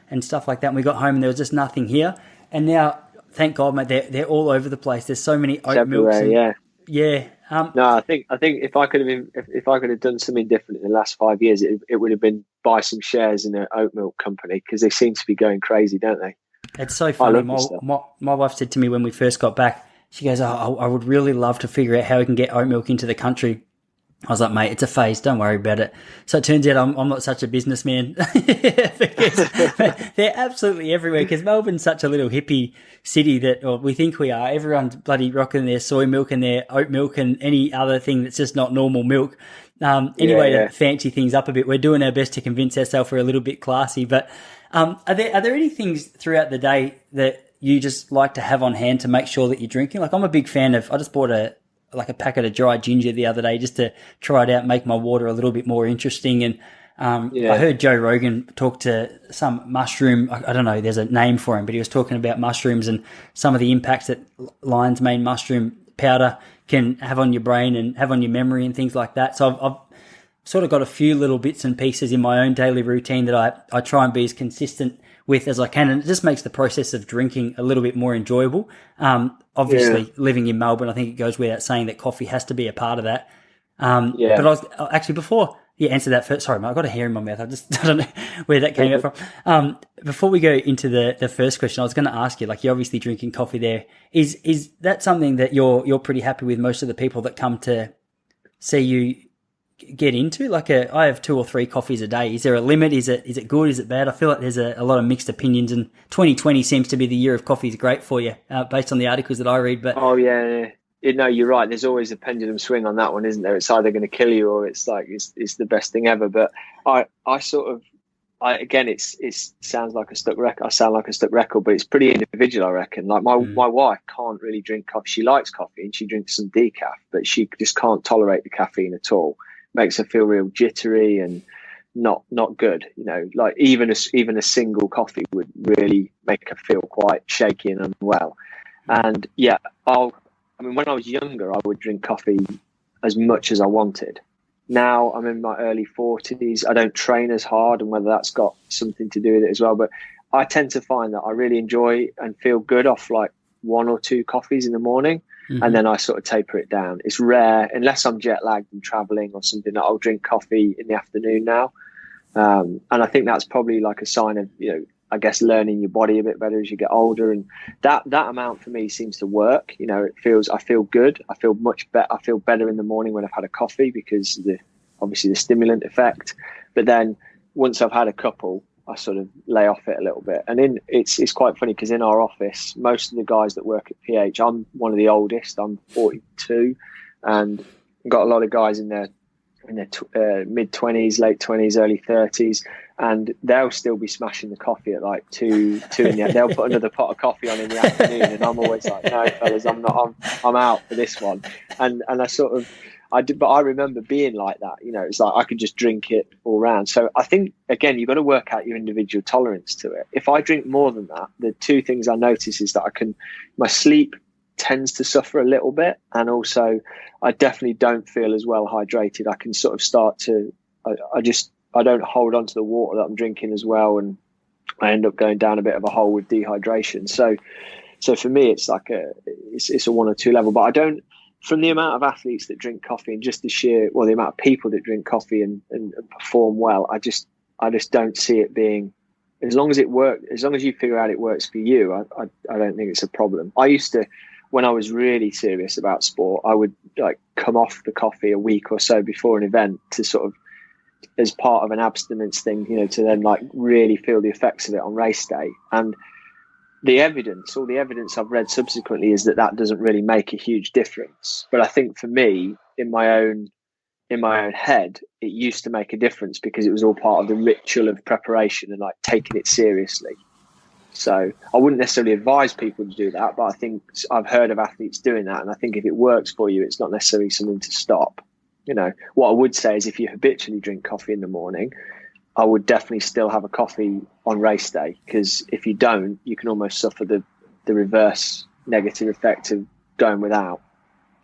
and stuff like that. And we got home and there was just nothing here. And now, thank God, mate, they're all over the place. There's so many oat milks. No, I think if I could have done something different in the last 5 years, it would have been buy some shares in an oat milk company, because they seem to be going crazy, don't they? It's so funny. My wife said to me when we first got back, she goes, "Oh, I would really love to figure out how we can get oat milk into the country." I was like, "Mate, it's a phase. Don't worry about it." So it turns out I'm not such a businessman, because they're absolutely everywhere. Because Melbourne's such a little hippie city that, or we think we are. Everyone's bloody rocking their soy milk and their oat milk and any other thing that's just not normal milk. To fancy things up a bit, we're doing our best to convince ourselves we're a little bit classy. But are there any things throughout the day that you just like to have on hand to make sure that you're drinking? Like, I'm a big fan of. I just bought a packet of dry ginger the other day just to try it out, make my water a little bit more interesting. And I heard Joe Rogan talk to some mushroom, I don't know, there's a name for him, but he was talking about mushrooms and some of the impacts that lion's mane mushroom powder can have on your brain and have on your memory and things like that. So I've sort of got a few little bits and pieces in my own daily routine that I try and be as consistent with as I can, and it just makes the process of drinking a little bit more enjoyable. Obviously, living in Melbourne, I think it goes without saying that coffee has to be a part of that. But I was actually, before you answer that first, sorry, mate, I've got a hair in my mouth. I don't know where that came out from. Before we go into the first question, I was going to ask you, like, you're obviously drinking coffee there. Is that something that you're pretty happy with? Most of the people that come to see you get into, like, I have 2 or 3 coffees a day. Is there a limit? Is it good? Is it bad? I feel like there's a lot of mixed opinions, and 2020 seems to be the year of coffee is great for you, based on the articles that I read. But no, you're right. There's always a pendulum swing on that one, isn't there? It's either going to kill you or it's like it's the best thing ever. But it sounds like a stuck record. I sound like a stuck record, but it's pretty individual, I reckon. Like my wife can't really drink coffee. She likes coffee and she drinks some decaf, but she just can't tolerate the caffeine at all. Makes her feel real jittery and not good. Like even a single coffee would really make her feel quite shaky and unwell. And yeah, when I was younger, I would drink coffee as much as I wanted. Now I'm in my early 40s. I don't train as hard, and whether that's got something to do with it as well. But I tend to find that I really enjoy and feel good off like 1 or 2 coffees in the morning. Mm-hmm. And then I sort of taper it down. It's rare, unless I'm jet lagged and traveling or something, that I'll drink coffee in the afternoon now. And I think that's probably like a sign of, I guess, learning your body a bit better as you get older. And that amount for me seems to work. I feel good. I feel much better. I feel better in the morning when I've had a coffee because obviously the stimulant effect. But then once I've had a couple, I sort of lay off it a little bit. And it's quite funny because in our office, most of the guys that work at PH, I'm one of the oldest. I'm 42, and I've got a lot of guys in their mid-20s, late 20s, early 30s, and they'll still be smashing the coffee at like 2 in the they'll put another pot of coffee on in the afternoon, and I'm always like, no fellas, I'm out for this one. And but I remember being like that. It's like I could just drink it all round. So I think, again, you've got to work out your individual tolerance to it. If I drink more than that, the 2 things I notice is that my sleep tends to suffer a little bit, and also I definitely don't feel as well hydrated. I can sort of start to I don't hold on to the water that I'm drinking as well, and I end up going down a bit of a hole with dehydration. So for me, it's like it's a 1 or 2 level. But I don't, from the amount of athletes that drink coffee and just the amount of people that drink coffee and perform well, I just don't see it being, as long as it works, as long as you figure out it works for you, I don't think it's a problem. I used to, when I was really serious about sport, I would like come off the coffee a week or so before an event to sort of, as part of an abstinence thing, to then like really feel the effects of it on race day. And all the evidence I've read subsequently is that doesn't really make a huge difference. But I think for me, in my own head, it used to make a difference because it was all part of the ritual of preparation and like taking it seriously. So I wouldn't necessarily advise people to do that, but I think I've heard of athletes doing that. And I think if it works for you, it's not necessarily something to stop. What I would say is if you habitually drink coffee in the morning, I would definitely still have a coffee on race day, because if you don't, you can almost suffer the reverse negative effect of going without.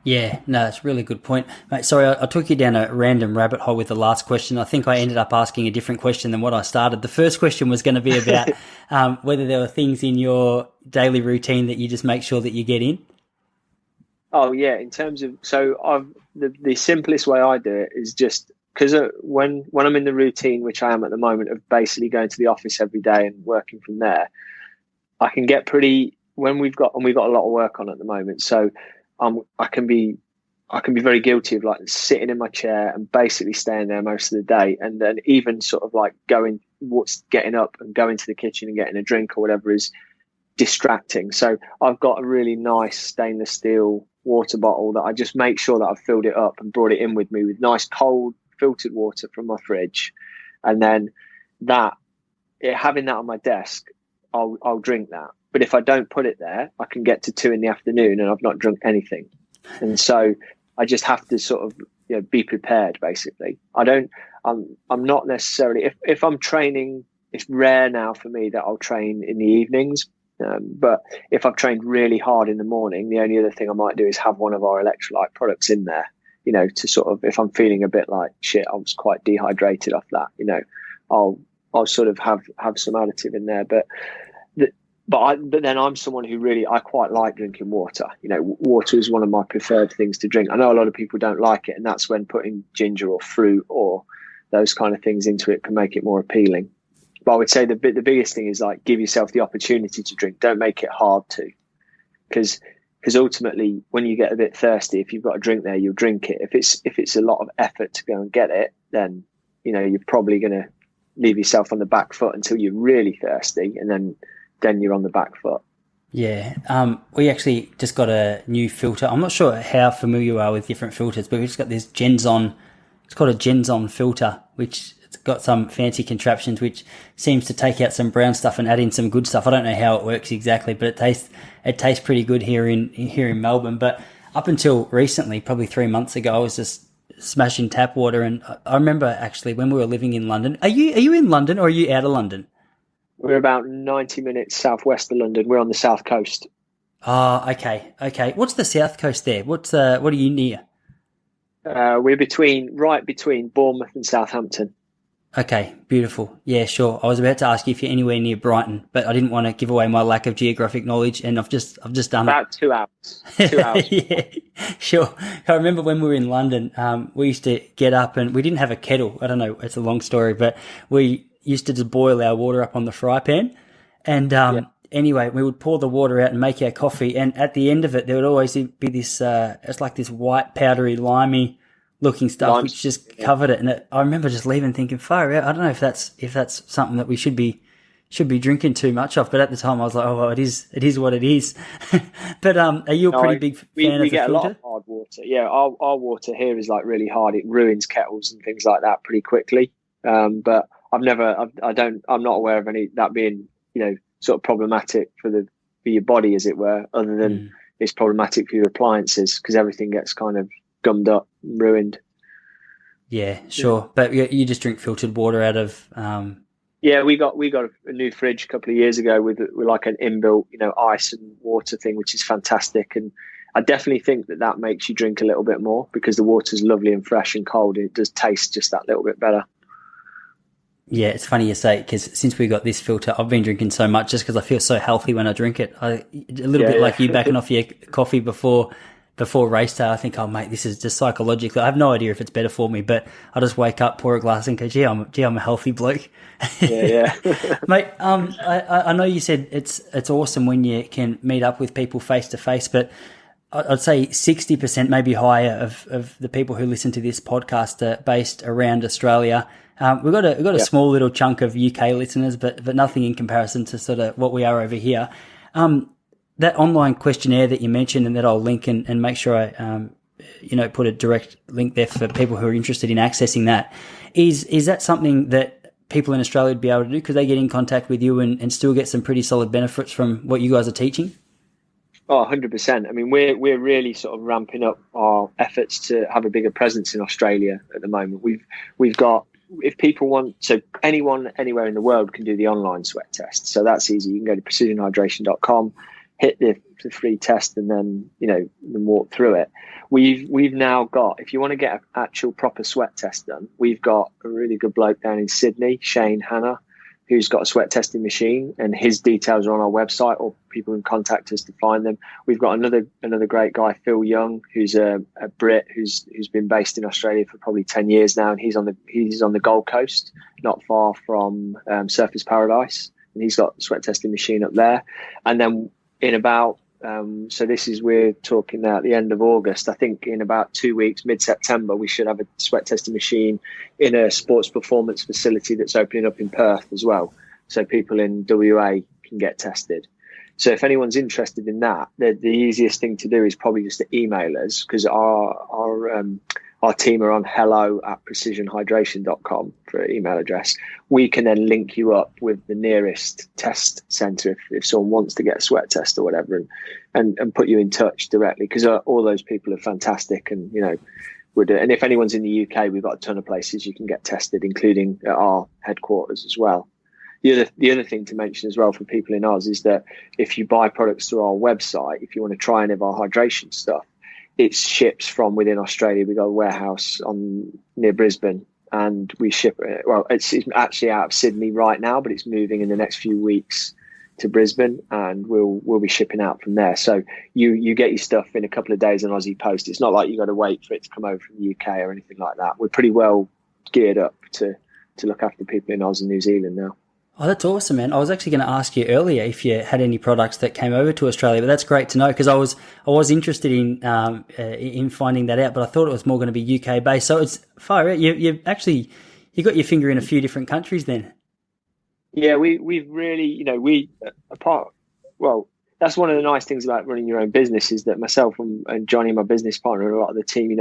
Yeah, no, it's a really good point. Mate, sorry, I took you down a random rabbit hole with the last question. I think I ended up asking a different question than what I started. The first question was going to be about whether there were things in your daily routine that you just make sure that you get in. Oh, yeah. In terms of, the simplest way I do it is just because when I'm in the routine, which I am at the moment, of basically going to the office every day and working from there, I can get we've got a lot of work on at the moment. So I can be very guilty of like sitting in my chair and basically staying there most of the day, and then even sort of like getting up and going to the kitchen and getting a drink or whatever is distracting. So I've got a really nice stainless steel water bottle that I just make sure that I've filled it up and brought it in with me with nice cold filtered water from my fridge, and then having that on my desk, I'll drink that. But if I don't put it there, I can get to 2 in the afternoon and I've not drunk anything. And so I just have to sort of be prepared. Basically, I'm not necessarily, if I'm training, it's rare now for me that I'll train in the evenings. But if I've trained really hard in the morning, the only other thing I might do is have one of our electrolyte products in there, to sort of, if I'm feeling a bit like shit, I was quite dehydrated off that, I'll sort of have some additive in there. But then I'm someone who really, I quite like drinking water. Water is one of my preferred things to drink. I know a lot of people don't like it, and that's when putting ginger or fruit or those kind of things into it can make it more appealing. But I would say the biggest thing is like give yourself the opportunity to drink. Don't make it hard to, because ultimately when you get a bit thirsty, if you've got a drink there, you'll drink it. If it's a lot of effort to go and get it, then you're probably going to leave yourself on the back foot until you're really thirsty, and then you're on the back foot. Yeah. We actually just got a new filter. I'm not sure how familiar you are with different filters, but we just got this Genzon. It's called a Genzon filter, which it's got some fancy contraptions which seems to take out some brown stuff and add in some good stuff. I don't know how it works exactly, but it tastes pretty good here in Melbourne. But up until recently, probably 3 months ago, I was just smashing tap water. And I remember actually when we were living in London. Are you in London or are you out of London? We're about 90 minutes southwest of London. We're on the south coast. Oh, okay. What's the south coast there? What are you near? We're right between Bournemouth and Southampton. Okay, beautiful. Yeah, sure. I was about to ask you if you're anywhere near Brighton, but I didn't want to give away my lack of geographic knowledge, and I've just done about 2 hours. 2 hours. Yeah, sure. I remember when we were in London, we used to get up and we didn't have a kettle. I don't know, it's a long story, but we used to just boil our water up on the fry pan, and anyway, we would pour the water out and make our coffee, and at the end of it, there would always be this, it's like this white, powdery, limey looking stuff, which just covered it. And I remember just leaving thinking, fire out. I don't know if that's something that we should be drinking too much of. But at the time, I was like, oh, well, it is what it is. But are you a pretty big fan of the filter? We get a lot of hard water. Yeah, our water here is like really hard. It ruins kettles and things like that pretty quickly. But I'm not aware of any that being, sort of problematic for your body, as it were, other than it's problematic for your appliances because everything gets kind of gummed up, ruined. Yeah, sure. But you just drink filtered water out of. Yeah, we got a new fridge a couple of years ago with like an inbuilt, ice and water thing, which is fantastic. And I definitely think that makes you drink a little bit more because the water's lovely and fresh and cold. It does taste just that little bit better. Yeah, it's funny you say, because since we got this filter, I've been drinking so much just because I feel so healthy when I drink it. A little bit like you backing off your coffee before race day. I think, oh mate, this is just psychologically. I have no idea if it's better for me, but I just wake up, pour a glass, and go, gee, I'm a healthy bloke. Yeah. Mate, I know you said it's awesome when you can meet up with people face to face, but I'd say 60%, maybe higher, of the people who listen to this podcast are based around Australia. We've got a small little chunk of UK listeners, but nothing in comparison to sort of what we are over here. That online questionnaire that you mentioned, and that I'll link and make sure I, put a direct link there for people who are interested in accessing that. Is that something that people in Australia would be able to do? Could they get in contact with you and still get some pretty solid benefits from what you guys are teaching? Oh, 100%. I mean, we're really sort of ramping up our efforts to have a bigger presence in Australia at the moment. We've got, if people want, so anyone anywhere in the world can do the online sweat test. So that's easy. You can go to precisionhydration.com, hit the free test, and then then walk through it. We've now got, if you want to get an actual proper sweat test done, we've got a really good bloke down in Sydney, Shane Hanna, who's got a sweat testing machine, and his details are on our website, or people can contact us to find them. We've got another great guy, Phil Young, who's a Brit who's been based in Australia for probably 10 years now, and he's on the Gold Coast, not far from Surfers Paradise, and he's got a sweat testing machine up there. And then in about we're talking now at the end of August. I think in about 2 weeks, mid-September, we should have a sweat testing machine in a sports performance facility that's opening up in Perth as well. So people in WA can get tested. So if anyone's interested in that, the easiest thing to do is probably just to email us, because our team are on hello@precisionhydration.com for an email address. We can then link you up with the nearest test centre if someone wants to get a sweat test or whatever, and put you in touch directly, because all those people are fantastic. And, and if anyone's in the UK, we've got a ton of places you can get tested, including at our headquarters as well. The other thing to mention as well for people in Oz is that if you buy products through our website, if you want to try any of our hydration stuff, it ships from within Australia. We got a warehouse near Brisbane, and we ship it. Well, it's actually out of Sydney right now, but it's moving in the next few weeks to Brisbane, and we'll be shipping out from there. So you get your stuff in a couple of days on Aussie Post. It's not like you got to wait for it to come over from the UK or anything like that. We're pretty well geared up to look after people in Oz and New Zealand now. Oh, that's awesome, man. I was actually going to ask you earlier if you had any products that came over to Australia, but that's great to know, because I was interested in finding that out, but I thought it was more going to be UK based. So it's far out. You got your finger in a few different countries then. Yeah, we've really, that's one of the nice things about running your own business, is that myself and Johnny, my business partner, and a lot of the team,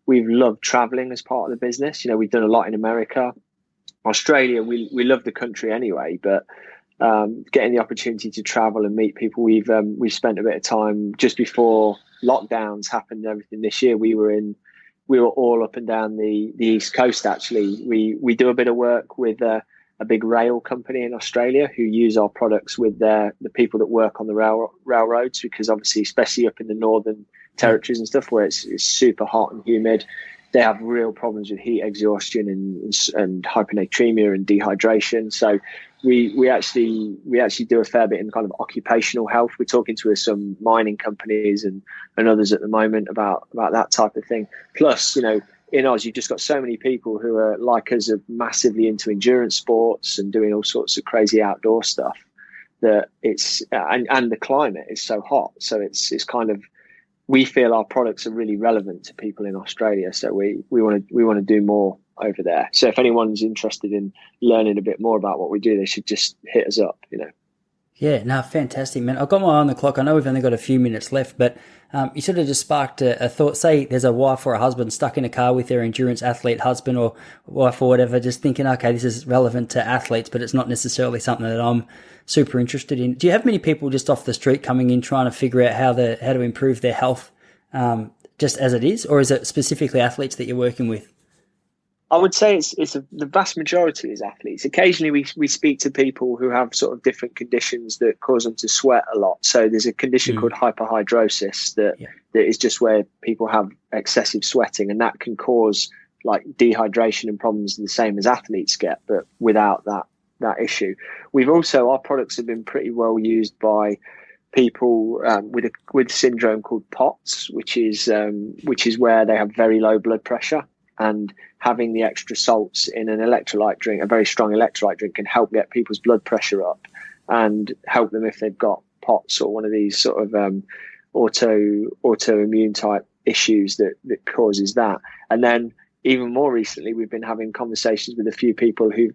we've loved traveling as part of the business. We've done a lot in America. Australia, we love the country anyway, but getting the opportunity to travel and meet people, we've spent a bit of time just before lockdowns happened and everything this year. We were in we were all up and down the East Coast. Actually, we do a bit of work with a big rail company in Australia who use our products with the people that work on the railroads, because obviously, especially up in the northern territories and stuff where it's super hot and humid, they have real problems with heat exhaustion and hyponatremia and dehydration. So we actually do a fair bit in kind of occupational health. We're talking to some mining companies and others at the moment about that type of thing. Plus, in Oz, you've just got so many people who are like us, are massively into endurance sports and doing all sorts of crazy outdoor stuff, that it's and the climate is so hot. So it's kind of, we feel our products are really relevant to people in Australia. So we want to do more over there. So if anyone's interested in learning a bit more about what we do, they should just hit us up, Yeah, no, fantastic, man. I've got my eye on the clock. I know we've only got a few minutes left, but you sort of just sparked a thought. Say there's a wife or a husband stuck in a car with their endurance athlete husband or wife or whatever, just thinking, okay, this is relevant to athletes, but it's not necessarily something that I'm super interested in. Do you have many people just off the street coming in trying to figure out how to improve their health just as it is, or is it specifically athletes that you're working with? I would say the vast majority is athletes. Occasionally we speak to people who have sort of different conditions that cause them to sweat a lot. So there's a condition called hyperhidrosis that is just where people have excessive sweating, and that can cause like dehydration and problems the same as athletes get, but without that issue. Our products have been pretty well used by people with a syndrome called POTS, which is where they have very low blood pressure, and having the extra salts in an electrolyte drink, a very strong electrolyte drink, can help get people's blood pressure up and help them if they've got POTS or one of these sort of autoimmune type issues that causes that. And then even more recently, we've been having conversations with a few people who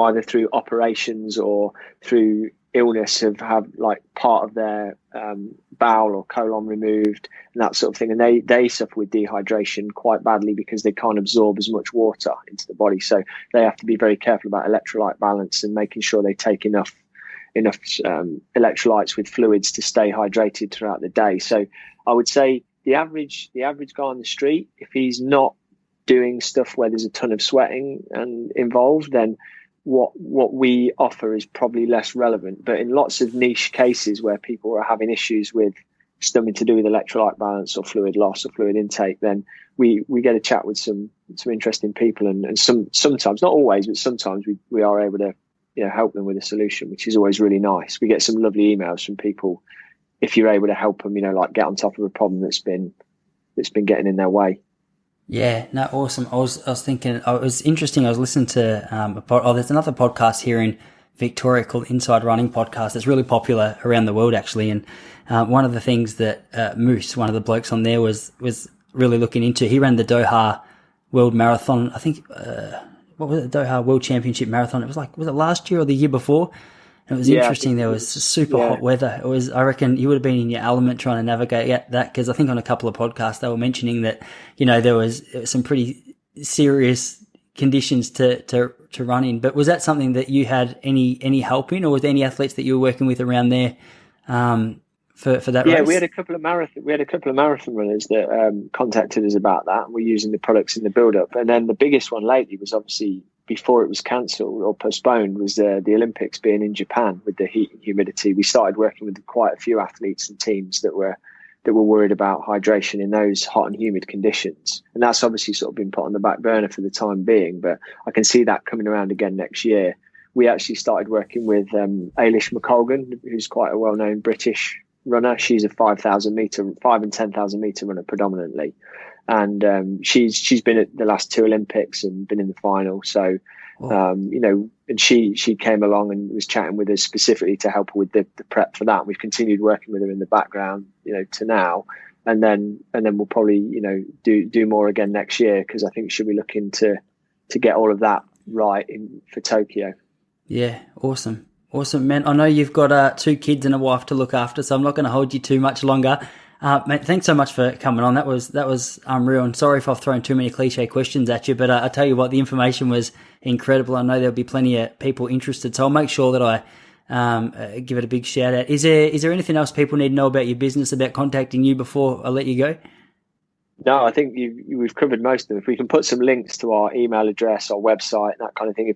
either through operations or through illness have like part of their bowel or colon removed and that sort of thing, and they suffer with dehydration quite badly because they can't absorb as much water into the body. So they have to be very careful about electrolyte balance and making sure they take enough electrolytes with fluids to stay hydrated throughout the day. So I would say the average guy on the street, if he's not doing stuff where there's a ton of sweating and involved, then what we offer is probably less relevant. But in lots of niche cases where people are having issues with something to do with electrolyte balance or fluid loss or fluid intake, then we get a chat with some interesting people, and sometimes, not always, but sometimes we are able to help them with a solution, which is always really nice. We get some lovely emails from people if you're able to help them, like get on top of a problem that's been getting in their way. Yeah, no, awesome. I was thinking, it was interesting. I was listening to there's another podcast here in Victoria called Inside Running Podcast. It's really popular around the world, actually. And one of the things that Moose, one of the blokes on there, was really looking into. He ran the Doha World Marathon. I think what was it? Doha World Championship Marathon. Was it last year or the year before? And it was interesting. There was super hot weather. It was, I reckon you would have been in your element trying to navigate that, because I think on a couple of podcasts they were mentioning that, there was some pretty serious conditions to run in. But was that something that you had any help in, or was there any athletes that you were working with around there for that race? Yeah, we had a couple of marathon runners that contacted us about that, and we're using the products in the build up. And then the biggest one lately was obviously, before it was cancelled or postponed, was the Olympics being in Japan with the heat and humidity. We started working with quite a few athletes and teams that were worried about hydration in those hot and humid conditions. And that's obviously sort of been put on the back burner for the time being, but I can see that coming around again next year. We actually started working with Ailish McColgan, who's quite a well-known British runner. She's a 5,000 meter, 5 and 10,000 meter runner predominantly. And she's been at the last two Olympics and been in the final. So, and she came along and was chatting with us specifically to help her with the prep for that. We've continued working with her in the background, to now, and then we'll probably, do more again next year, because I think she'll be looking to get all of that right for Tokyo. Yeah, awesome, man. I know you've got 2 kids and a wife to look after, so I'm not going to hold you too much longer. Mate, thanks so much for coming on. That was unreal. And sorry if I've thrown too many cliche questions at you, but I tell you what, the information was incredible. I know there'll be plenty of people interested, so I'll make sure that I give it a big shout out. Is there anything else people need to know about your business, about contacting you before I let you go? No, I think we've covered most of them. If we can put some links to our email address, our website, that kind of thing.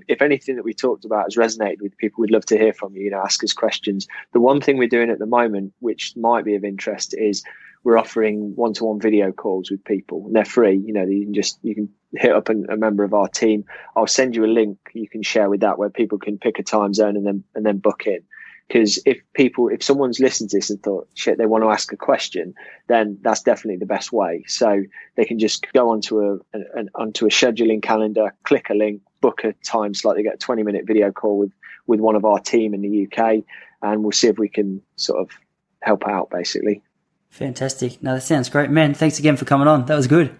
If anything that we talked about has resonated with people, we'd love to hear from you. You know, ask us questions. The one thing we're doing at the moment, which might be of interest, is we're offering one-to-one video calls with people, and they're free. You know, you can hit up a member of our team. I'll send you a link you can share with that, where people can pick a time zone and then book in. Because if someone's listened to this and thought, shit, they want to ask a question, then that's definitely the best way. So they can just go onto a scheduling calendar, click a link, book a time slot. They get a 20-minute video call with one of our team in the UK, and we'll see if we can sort of help out, basically. Fantastic. No, that sounds great. Man, thanks again for coming on. That was good.